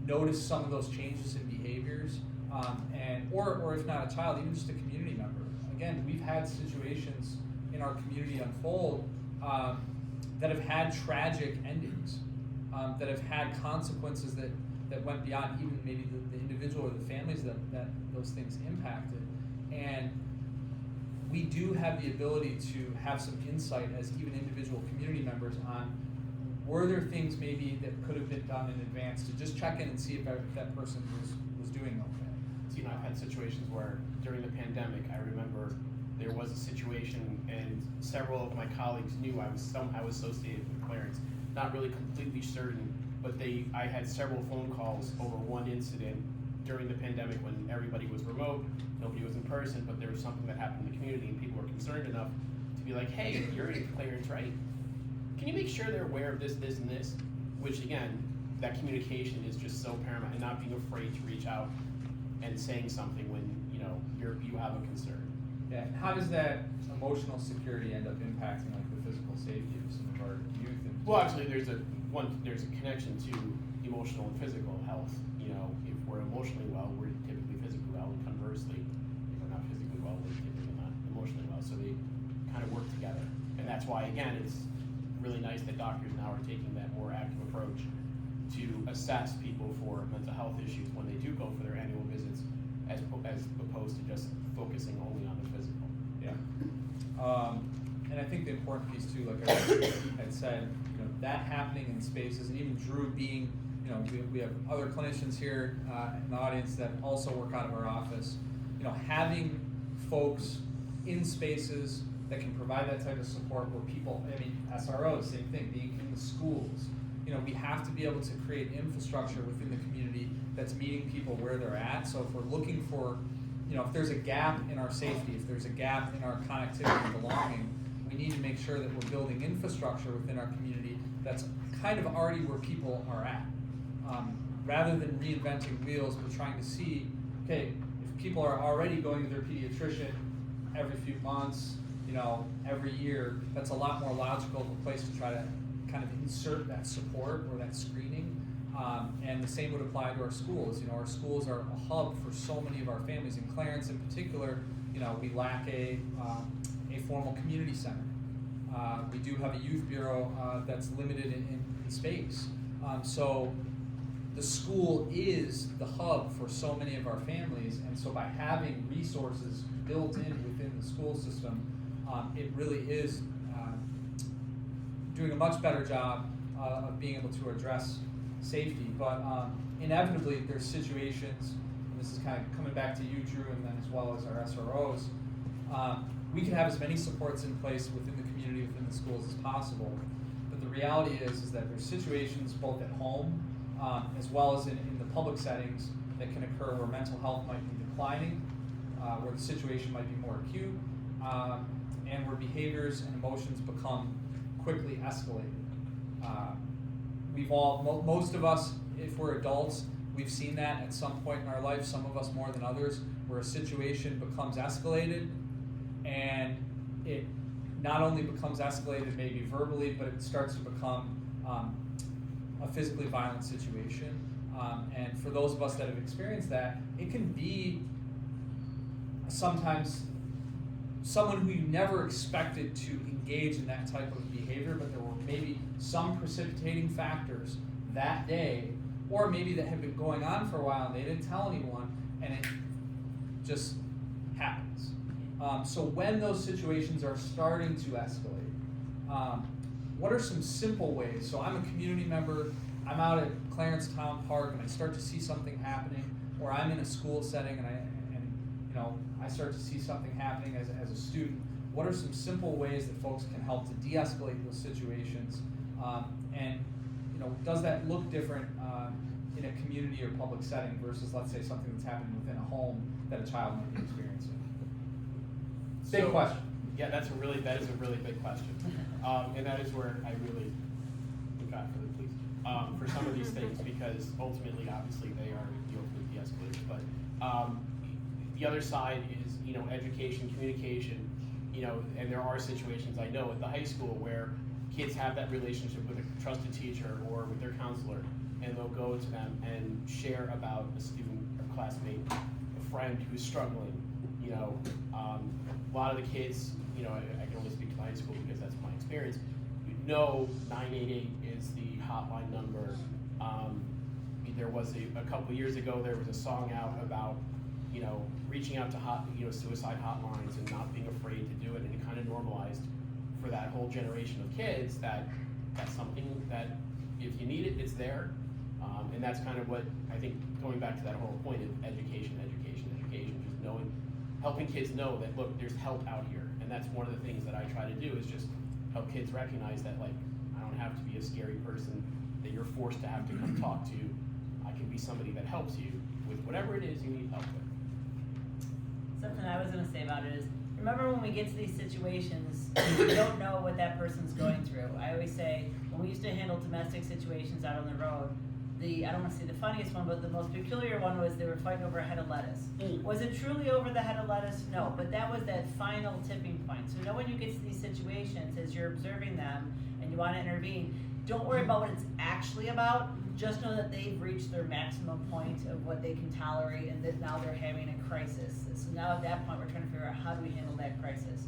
Notice some of those changes in behaviors, or if not a child, even just a community member. Again, we've had situations in our community unfold that have had tragic endings, that have had consequences that went beyond even maybe the individual or the families that those things impacted. And we do have the ability to have some insight as even individual community members on, were there things maybe that could have been done in advance to just check in and see if that person was doing okay. So, you know, I've had situations where during the pandemic, I remember there was a situation and several of my colleagues knew I was somehow associated with Clarence. Not really completely certain, but I had several phone calls over one incident during the pandemic when everybody was remote, nobody was in person, but there was something that happened in the community and people were concerned enough to be like, hey, you're in Clarence, right? can you make sure they're aware of this, this, and this? Which again, that communication is just so paramount, and not being afraid to reach out and saying something when, you know, you have a concern. Yeah, how does that emotional security end up impacting like the physical safety of some of our youth? Well, actually, there's a connection to emotional and physical health. You know, if we're emotionally well, we're typically physically well, and conversely, if we're not physically well, we're typically not emotionally well. So they kind of work together, and that's why, again, it's really nice that doctors now are taking that more active approach to assess people for mental health issues when they do go for their annual visits, as opposed to just focusing only on the physical. Yeah. And I think the important piece too, like I had said, you know, that happening in spaces, and even Drew being, you know, we have other clinicians here in the audience that also work out of our office. You know, having folks in spaces that can provide that type of support where people, I mean, SROs, same thing, being in the schools. You know, we have to be able to create infrastructure within the community that's meeting people where they're at. So if we're looking for, you know, if there's a gap in our safety, if there's a gap in our connectivity and belonging, we need to make sure that we're building infrastructure within our community that's kind of already where people are at. Rather than reinventing wheels, we're trying to see, okay, if people are already going to their pediatrician every few months, you know, every year, that's a lot more logical of a place to try to kind of insert that support or that screening. And the same would apply to our schools. You know, our schools are a hub for so many of our families. In Clarence in particular, you know, we lack a formal community center. We do have a youth bureau that's limited in space. So the school is the hub for so many of our families, and so by having resources built in within the school system, it really is doing a much better job of being able to address safety. But inevitably, there's situations, and this is kind of coming back to you, Drew, and then as well as our SROs, we can have as many supports in place within the community, within the schools as possible. But the reality is that there's situations both at home as well as in the public settings that can occur where mental health might be declining, where the situation might be more acute, and where behaviors and emotions become quickly escalated. Most of us, if we're adults, we've seen that at some point in our life, some of us more than others, where a situation becomes escalated, and it not only becomes escalated maybe verbally, but it starts to become a physically violent situation. And for those of us that have experienced that, it can be sometimes someone who you never expected to engage in that type of behavior, but there were maybe some precipitating factors that day, or maybe that had been going on for a while and they didn't tell anyone, and it just happens. So when those situations are starting to escalate, what are some simple ways? So I'm a community member, I'm out at Clarence Town Park and I start to see something happening, or I'm in a school setting and you know, I start to see something happening as a student. What are some simple ways that folks can help to de-escalate those situations? And you know, does that look different in a community or public setting versus, let's say, something that's happening within a home that a child might be experiencing? Big question. Yeah, that is a really big question. And that is where I really look out for the police for some of these things, because ultimately, obviously, they are the ultimate de-escalators. But the other side is, you know, education, communication, you know, and there are situations I know at the high school where kids have that relationship with a trusted teacher or with their counselor, and they'll go to them and share about a student or classmate, a friend who's struggling. You know, a lot of the kids, you know, I can only speak to my high school because that's my experience. You know, 988 is the hotline number. There was a couple years ago, there was a song out about, you know, reaching out to suicide hotlines and not being afraid to do it, and it kind of normalized for that whole generation of kids that that's something that if you need it, it's there. And that's kind of what I think, going back to that whole point of education, just knowing, helping kids know that, look, there's help out here. And that's one of the things that I try to do, is just help kids recognize that, like, I don't have to be a scary person that you're forced to have to come talk to. I can be somebody that helps you with whatever it is you need help with. Something I was going to say about it is, it remember when we get to these situations, we don't know what that person's going through. I always say, when we used to handle domestic situations out on the road, I don't want to say the funniest one, but the most peculiar one was they were fighting over a head of lettuce. Was it truly over the head of lettuce? No, but that was that final tipping point. So when you get to these situations, as you're observing them and you want to intervene, don't worry about what it's actually about. Just know that they've reached their maximum point of what they can tolerate, and that now they're having a crisis. So now at that point, we're trying to figure out how do we handle that crisis.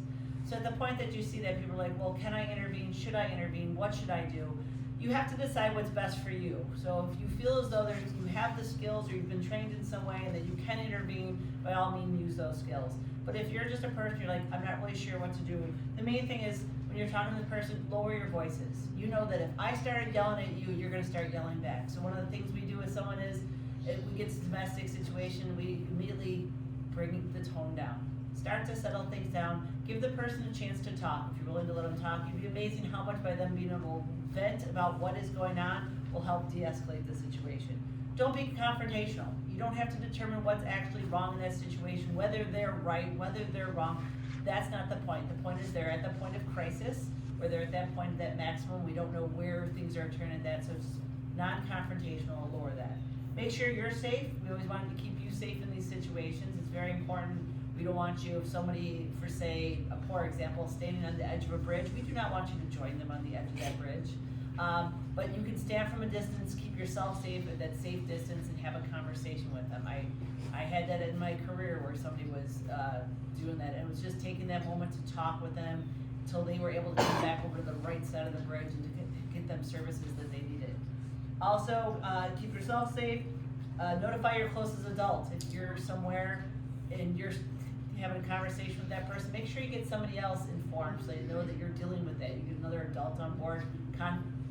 So at the point that you see that people are like, well, can I intervene? Should I intervene? What should I do? You have to decide what's best for you. So if you feel as though you have the skills or you've been trained in some way and that you can intervene, by all means use those skills. But if you're just a person, you're like, I'm not really sure what to do, the main thing is when you're talking to the person, lower your voices. You know that if I started yelling at you, you're gonna start yelling back. So one of the things we do with someone is, if we get to a domestic situation, we immediately bring the tone down. Start to settle things down, give the person a chance to talk. If you're willing to let them talk, you'd be amazing how much by them being able to vent about what is going on will help de-escalate the situation. Don't be confrontational. You don't have to determine what's actually wrong in that situation, whether they're right, whether they're wrong. That's not the point. The point is they're at the point of crisis, where they're at that point of that maximum. We don't know where things are turning at that, so it's non-confrontational, lower that. Make sure you're safe. We always want to keep you safe in these situations. It's very important. We don't want you, if somebody, for say, a poor example, standing on the edge of a bridge, we do not want you to join them on the edge of that bridge. But you can stand from a distance, keep yourself safe at that safe distance, and have a conversation with them. I had that in my career where somebody was doing that, and it was just taking that moment to talk with them until they were able to come back over to the right side of the bridge and to get them services that they needed. Also, keep yourself safe. Notify your closest adult. If you're somewhere and you're having a conversation with that person, make sure you get somebody else informed so they know that you're dealing with that. You get another adult on board,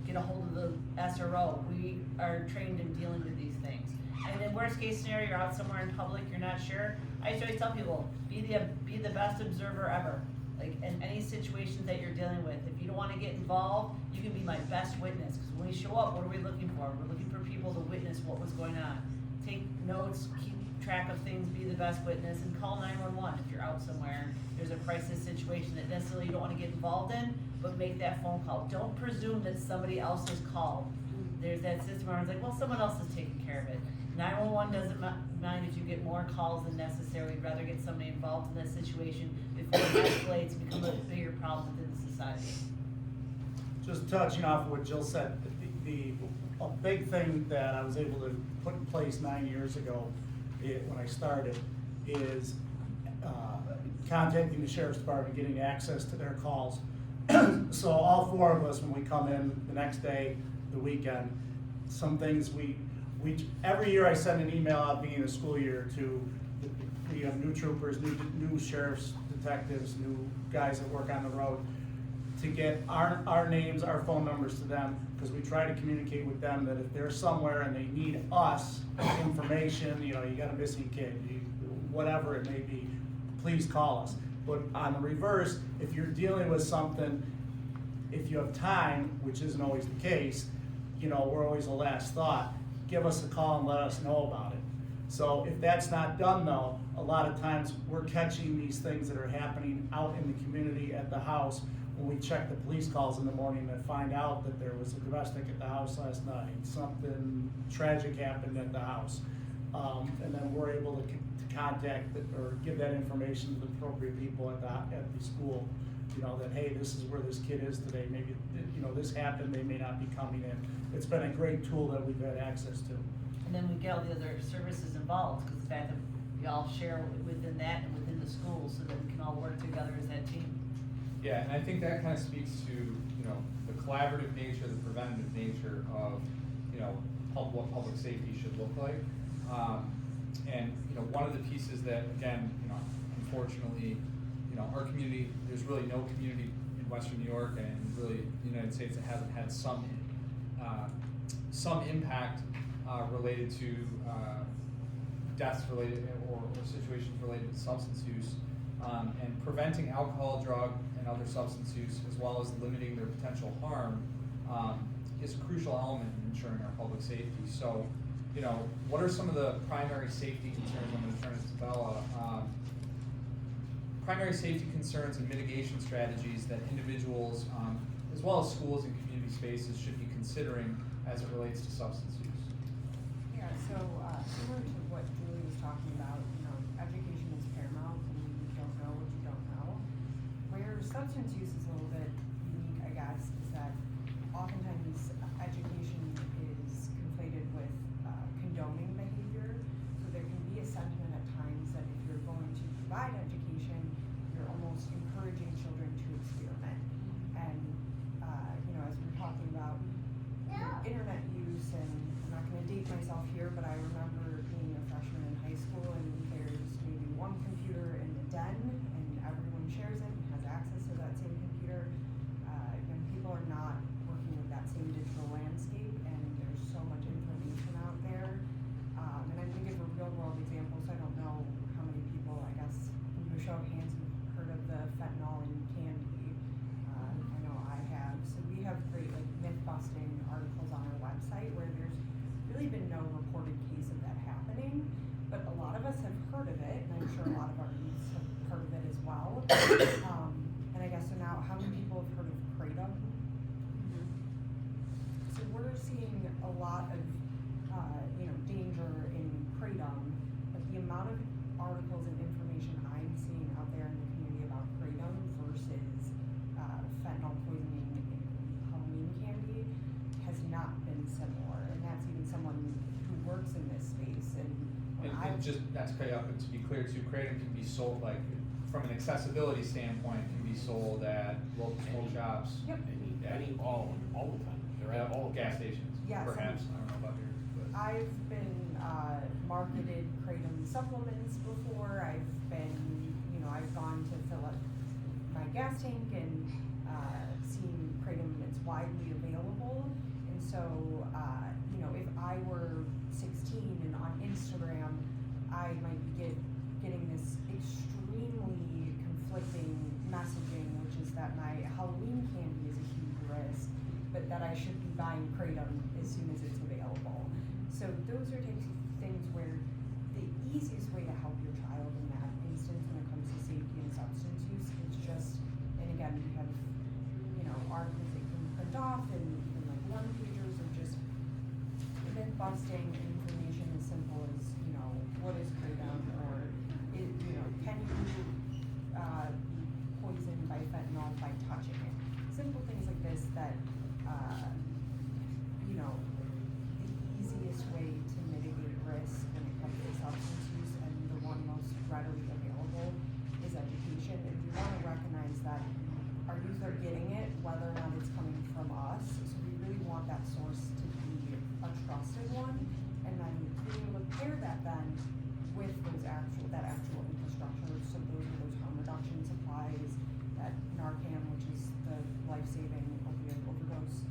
get a hold of the SRO. We are trained in dealing with these things. And in worst case scenario, you're out somewhere in public, you're not sure. I used to always tell people, be the best observer ever. Like in any situations that you're dealing with. If you don't want to get involved, you can be my best witness. Because when we show up, what are we looking for? We're looking for people to witness what was going on. Take notes, keep track of things, be the best witness, and call 911 if you're out somewhere. There's a crisis situation that necessarily you don't want to get involved in, but make that phone call. Don't presume that somebody else has called. There's that system where it's like, well, someone else is taking care of it. 911 doesn't mind if you get more calls than necessary. We'd rather get somebody involved in that situation before it escalates and becomes a bigger problem within the society. Just touching off what Jill said, a big thing that I was able to put in place 9 years ago when I started is contacting the Sheriff's Department, getting access to their calls. So all four of us, when we come in the next day, the weekend, some things we every year I send an email out beginning of the school year to, we have new troopers, new sheriffs, detectives, new guys that work on the road, to get our names, our phone numbers to them, because we try to communicate with them that if they're somewhere and they need us, information, you got a missing kid, whatever it may be, please call us. But on the reverse, if you're dealing with something, if you have time, which isn't always the case, we're always the last thought. Give us a call and let us know about it. So if that's not done though, a lot of times we're catching these things that are happening out in the community at the house when we check the police calls in the morning and find out that there was a domestic at the house last night, something tragic happened at the house. And then we're able to contact or give that information to the appropriate people at the school, that, hey, this is where this kid is today, maybe, this happened, they may not be coming in. It's been a great tool that we've had access to. And then we get all the other services involved, because the fact that we all share within that and within the school so that we can all work together as that team. Yeah, and I think that kind of speaks to, the collaborative nature, the preventative nature of, what public safety should look like. And, one of the pieces that, again, unfortunately, our community, there's really no community in Western New York and really the United States that hasn't had some impact related to deaths related or situations related to substance use, and preventing alcohol, drug, and other substance use, as well as limiting their potential harm, is a crucial element in ensuring our public safety. So, what are some of the primary safety concerns? I'm going to turn it to Bella. primary safety concerns and mitigation strategies that individuals, as well as schools and community spaces, should be considering as it relates to substance use. Yeah, so similar to what Julie was talking about, education is paramount and you don't know what you don't know. Where substance use is a little bit unique, I guess, is that oftentimes education is conflated with condoning behavior. So there can be a sentiment at times that if you're going to provide education, you're almost encouraging children to experiment. And as we're talking about internet use, and I'm not going to date myself here, but I remember being a freshman in high school and there's maybe one computer in the den and everyone shares it and has access to that same computer. Young people are not working with that same digital landscape, and there's so much information out there. And I'm thinking of a real world example, so I don't know how many people, I guess, in your show of hands, you've heard of the fentanyl in candy. I know I have. So we have great myth-busting articles on our website where there's really been no reported case of that happening, but a lot of us have heard of it, and I'm sure a lot of our youths have heard of it as well. And I guess so now, how many people have heard of Kratom? So we're seeing a lot of danger in Kratom, but the amount of articles and information I'm seeing out there in the community about Kratom versus fentanyl poisoning in Halloween candy has not been similar, and that's even someone who works in this space. And That's great. To be clear too, Kratom can be sold, like, from an accessibility standpoint, can be sold at local smoke shops. Yep. All the time. They're at all gas stations. Yes. Perhaps, I don't know about here, but. I've been marketed Kratom supplements before. I've been, I've gone to fill up my gas tank and seen Kratom. It's widely available, and so if I were 16 and on Instagram, I might be getting this extremely conflicting messaging, which is that my Halloween candy is a huge risk, but that I should be buying Kratom as soon as it's available. So those are things where the easiest way to help your child in that instance when it comes to safety and substance use is just, and again, we have, articles that you can print off and even one-pagers or just myth-busting information as simple as, what is Kratom, or, can you be poisoned by fentanyl by touching it? Simple things like this that, the easiest way to mitigate risk when it comes to substance use, and the one most readily available, is education. And we want to recognize that our youth are getting it, whether or not it's coming from us. So we really want that source to be a trusted one, and then being able to pair that then with that actual infrastructure. So those are those harm reduction supplies, that Narcan, which is the life-saving opioid overdose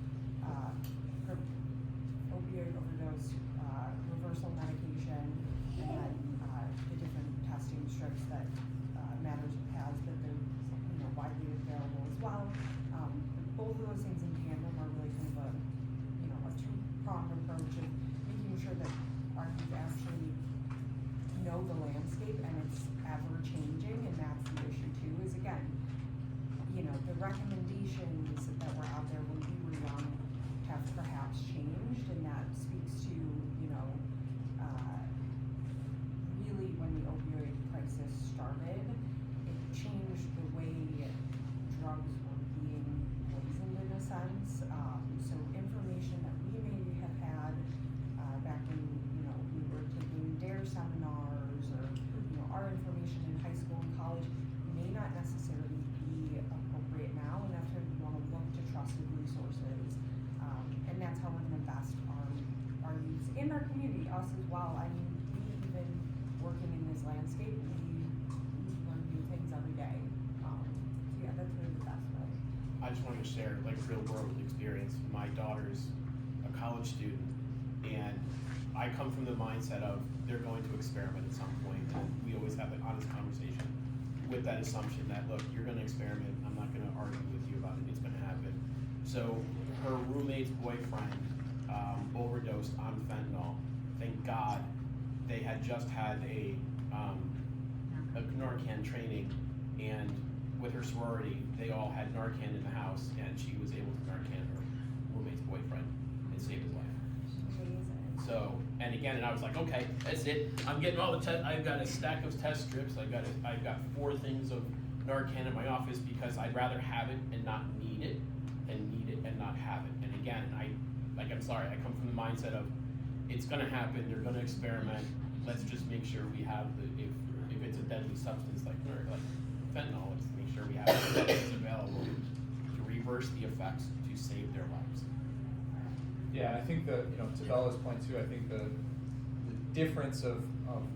reversal medication, and then the different testing strips that Matters has, that they're widely available as well. Both of those things in tandem are really kind of a two-pronged approach of making sure that our youth actually know the landscape, and it's ever changing, and that's the issue too, is again, the recommendations that were out there when we were young have perhaps changed, and that speaks to, really when the opioid crisis started, it changed the way drugs were being poisoned in a sense. So information that we maybe have had back when, we were taking DARE seminars, or, our information in high school and college may not necessarily be appropriate now, and that's where we want to look to trusted resources. And that's how we're going to best our youth and our community, us as well. I mean, we even working in this landscape, we learn new things every day. Yeah, that's really the best way. I just wanted to share real world experience. My daughter's a college student, and I come from the mindset of they're going to experiment at some point, and we always have an honest conversation with that assumption that, look, you're going to experiment, I'm not going to argue with you about it, it's going to happen. So her roommate's boyfriend overdosed on fentanyl. Thank God they had just had a Narcan training And with her sorority, they all had Narcan in the house, and she was able to Narcan her roommate's boyfriend and save his life. So, and again, and I was like, okay, that's it. I'm getting all the test. I've got a stack of test strips. I've got 4 things of Narcan in my office because I'd rather have it and not need it than need it and not have it. And again, I'm sorry, I come from the mindset of it's gonna happen. They're gonna experiment. Let's just make sure we have if it's a deadly substance like fentanyl, let's make sure we have it that's available to reverse the effects to save their lives. Yeah, I think to Bella's point too, I think the difference of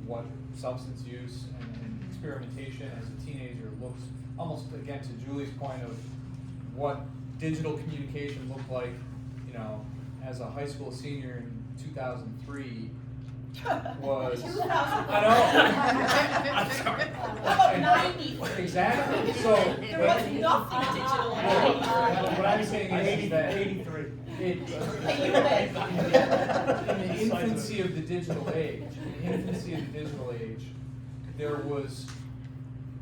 what substance use and experimentation as a teenager looks, almost again to Julie's point of what digital communication looked like, as a high school senior in 2003 was, I know. I'm sorry. About 90. Exactly, so. There was nothing digital. What I'm saying is that 83. In the infancy of the digital age, there was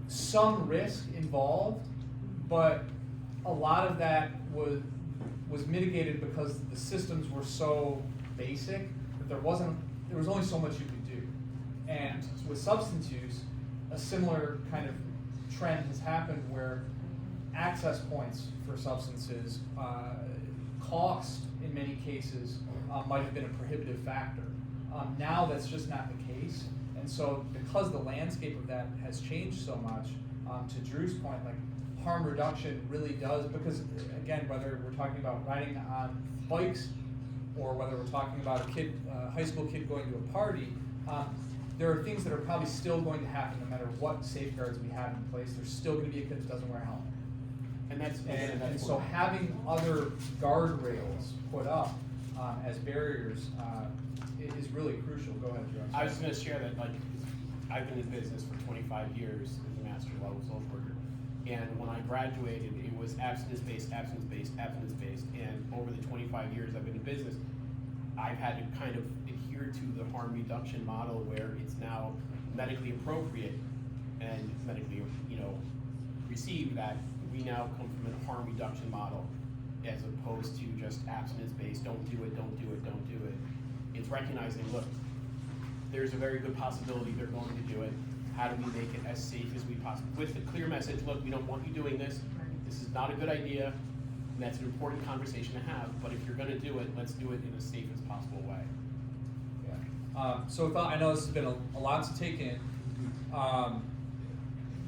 some risk involved, but a lot of that was mitigated because the systems were so basic that there was only so much you could do. And with substance use, a similar kind of trend has happened where access points for substances, cost in many cases might have been a prohibitive factor. Now that's just not the case. And so because the landscape of that has changed so much, to Drew's point, like harm reduction really does, because again, whether we're talking about riding on bikes or whether we're talking about a high school kid going to a party, there are things that are probably still going to happen no matter what safeguards we have in place. There's still going to be a kid that doesn't wear a helmet. And so having other guardrails put up as barriers is really crucial. Go ahead, Joe. I was just going to share that, I've been in business for 25 years as a master level social worker, and when I graduated, it was abstinence-based, abstinence-based, abstinence-based, and over the 25 years I've been in business, I've had to kind of adhere to the harm reduction model where it's now medically appropriate and medically, received that we now come from a harm reduction model as opposed to just abstinence-based, don't do it, don't do it, don't do it. It's recognizing, look, there's a very good possibility they're going to do it. How do we make it as safe as we possibly, with the clear message, look, we don't want you doing this. This is not a good idea, and that's an important conversation to have, but if you're gonna do it, let's do it in as safe as possible way. Yeah. So I know this has been a lot to take in.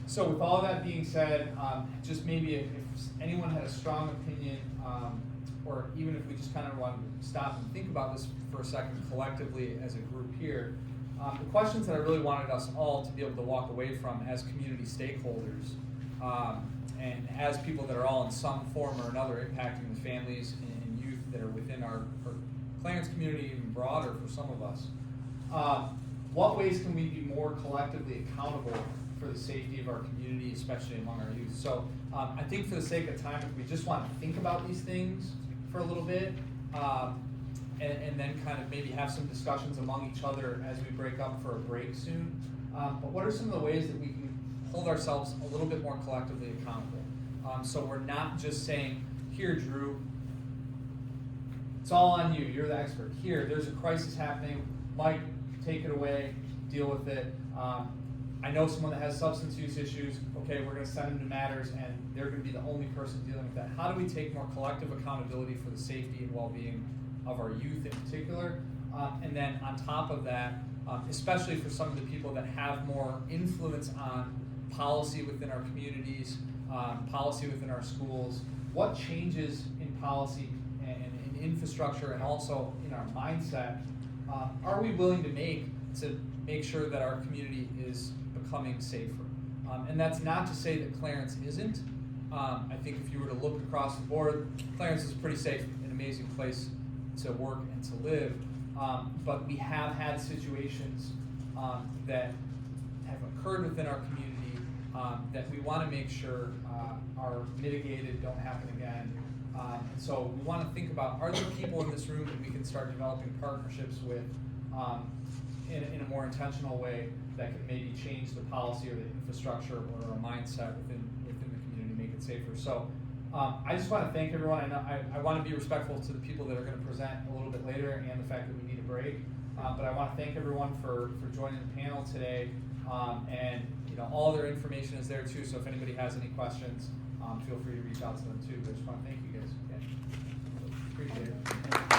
So with all that being said, just maybe if anyone had a strong opinion, or even if we just kind of want to stop and think about this for a second collectively as a group here, the questions that I really wanted us all to be able to walk away from as community stakeholders, and as people that are all in some form or another impacting the families and youth that are within our Clarence community, even broader for some of us. What ways can we be more collectively accountable for the safety of our community, especially among our youth? So I think for the sake of time, if we just want to think about these things for a little bit, and then kind of maybe have some discussions among each other as we break up for a break soon. But what are some of the ways that we can hold ourselves a little bit more collectively accountable? So we're not just saying, here, Drew, it's all on you, you're the expert. Here, there's a crisis happening, Mike, take it away, deal with it. I know someone that has substance use issues, okay, we're gonna send them to Matters and they're gonna be the only person dealing with that. How do we take more collective accountability for the safety and well-being of our youth in particular? And then on top of that, especially for some of the people that have more influence on policy within our communities, policy within our schools, what changes in policy and in infrastructure and also in our mindset are we willing to make sure that our community is becoming safer? And that's not to say that Clarence isn't. I think if you were to look across the board, Clarence is a pretty safe and amazing place to work and to live. But we have had situations that have occurred within our community that we want to make sure are mitigated, don't happen again. And so we want to think about, are there people in this room that we can start developing partnerships with in a more intentional way that can maybe change the policy or the infrastructure or a mindset within the community, make it safer. So I just want to thank everyone. I know I want to be respectful to the people that are going to present a little bit later and the fact that we need a break. But I want to thank everyone for joining the panel today. And all their information is there too. So if anybody has any questions, feel free to reach out to them too. But I just want to thank you guys again. Appreciate it.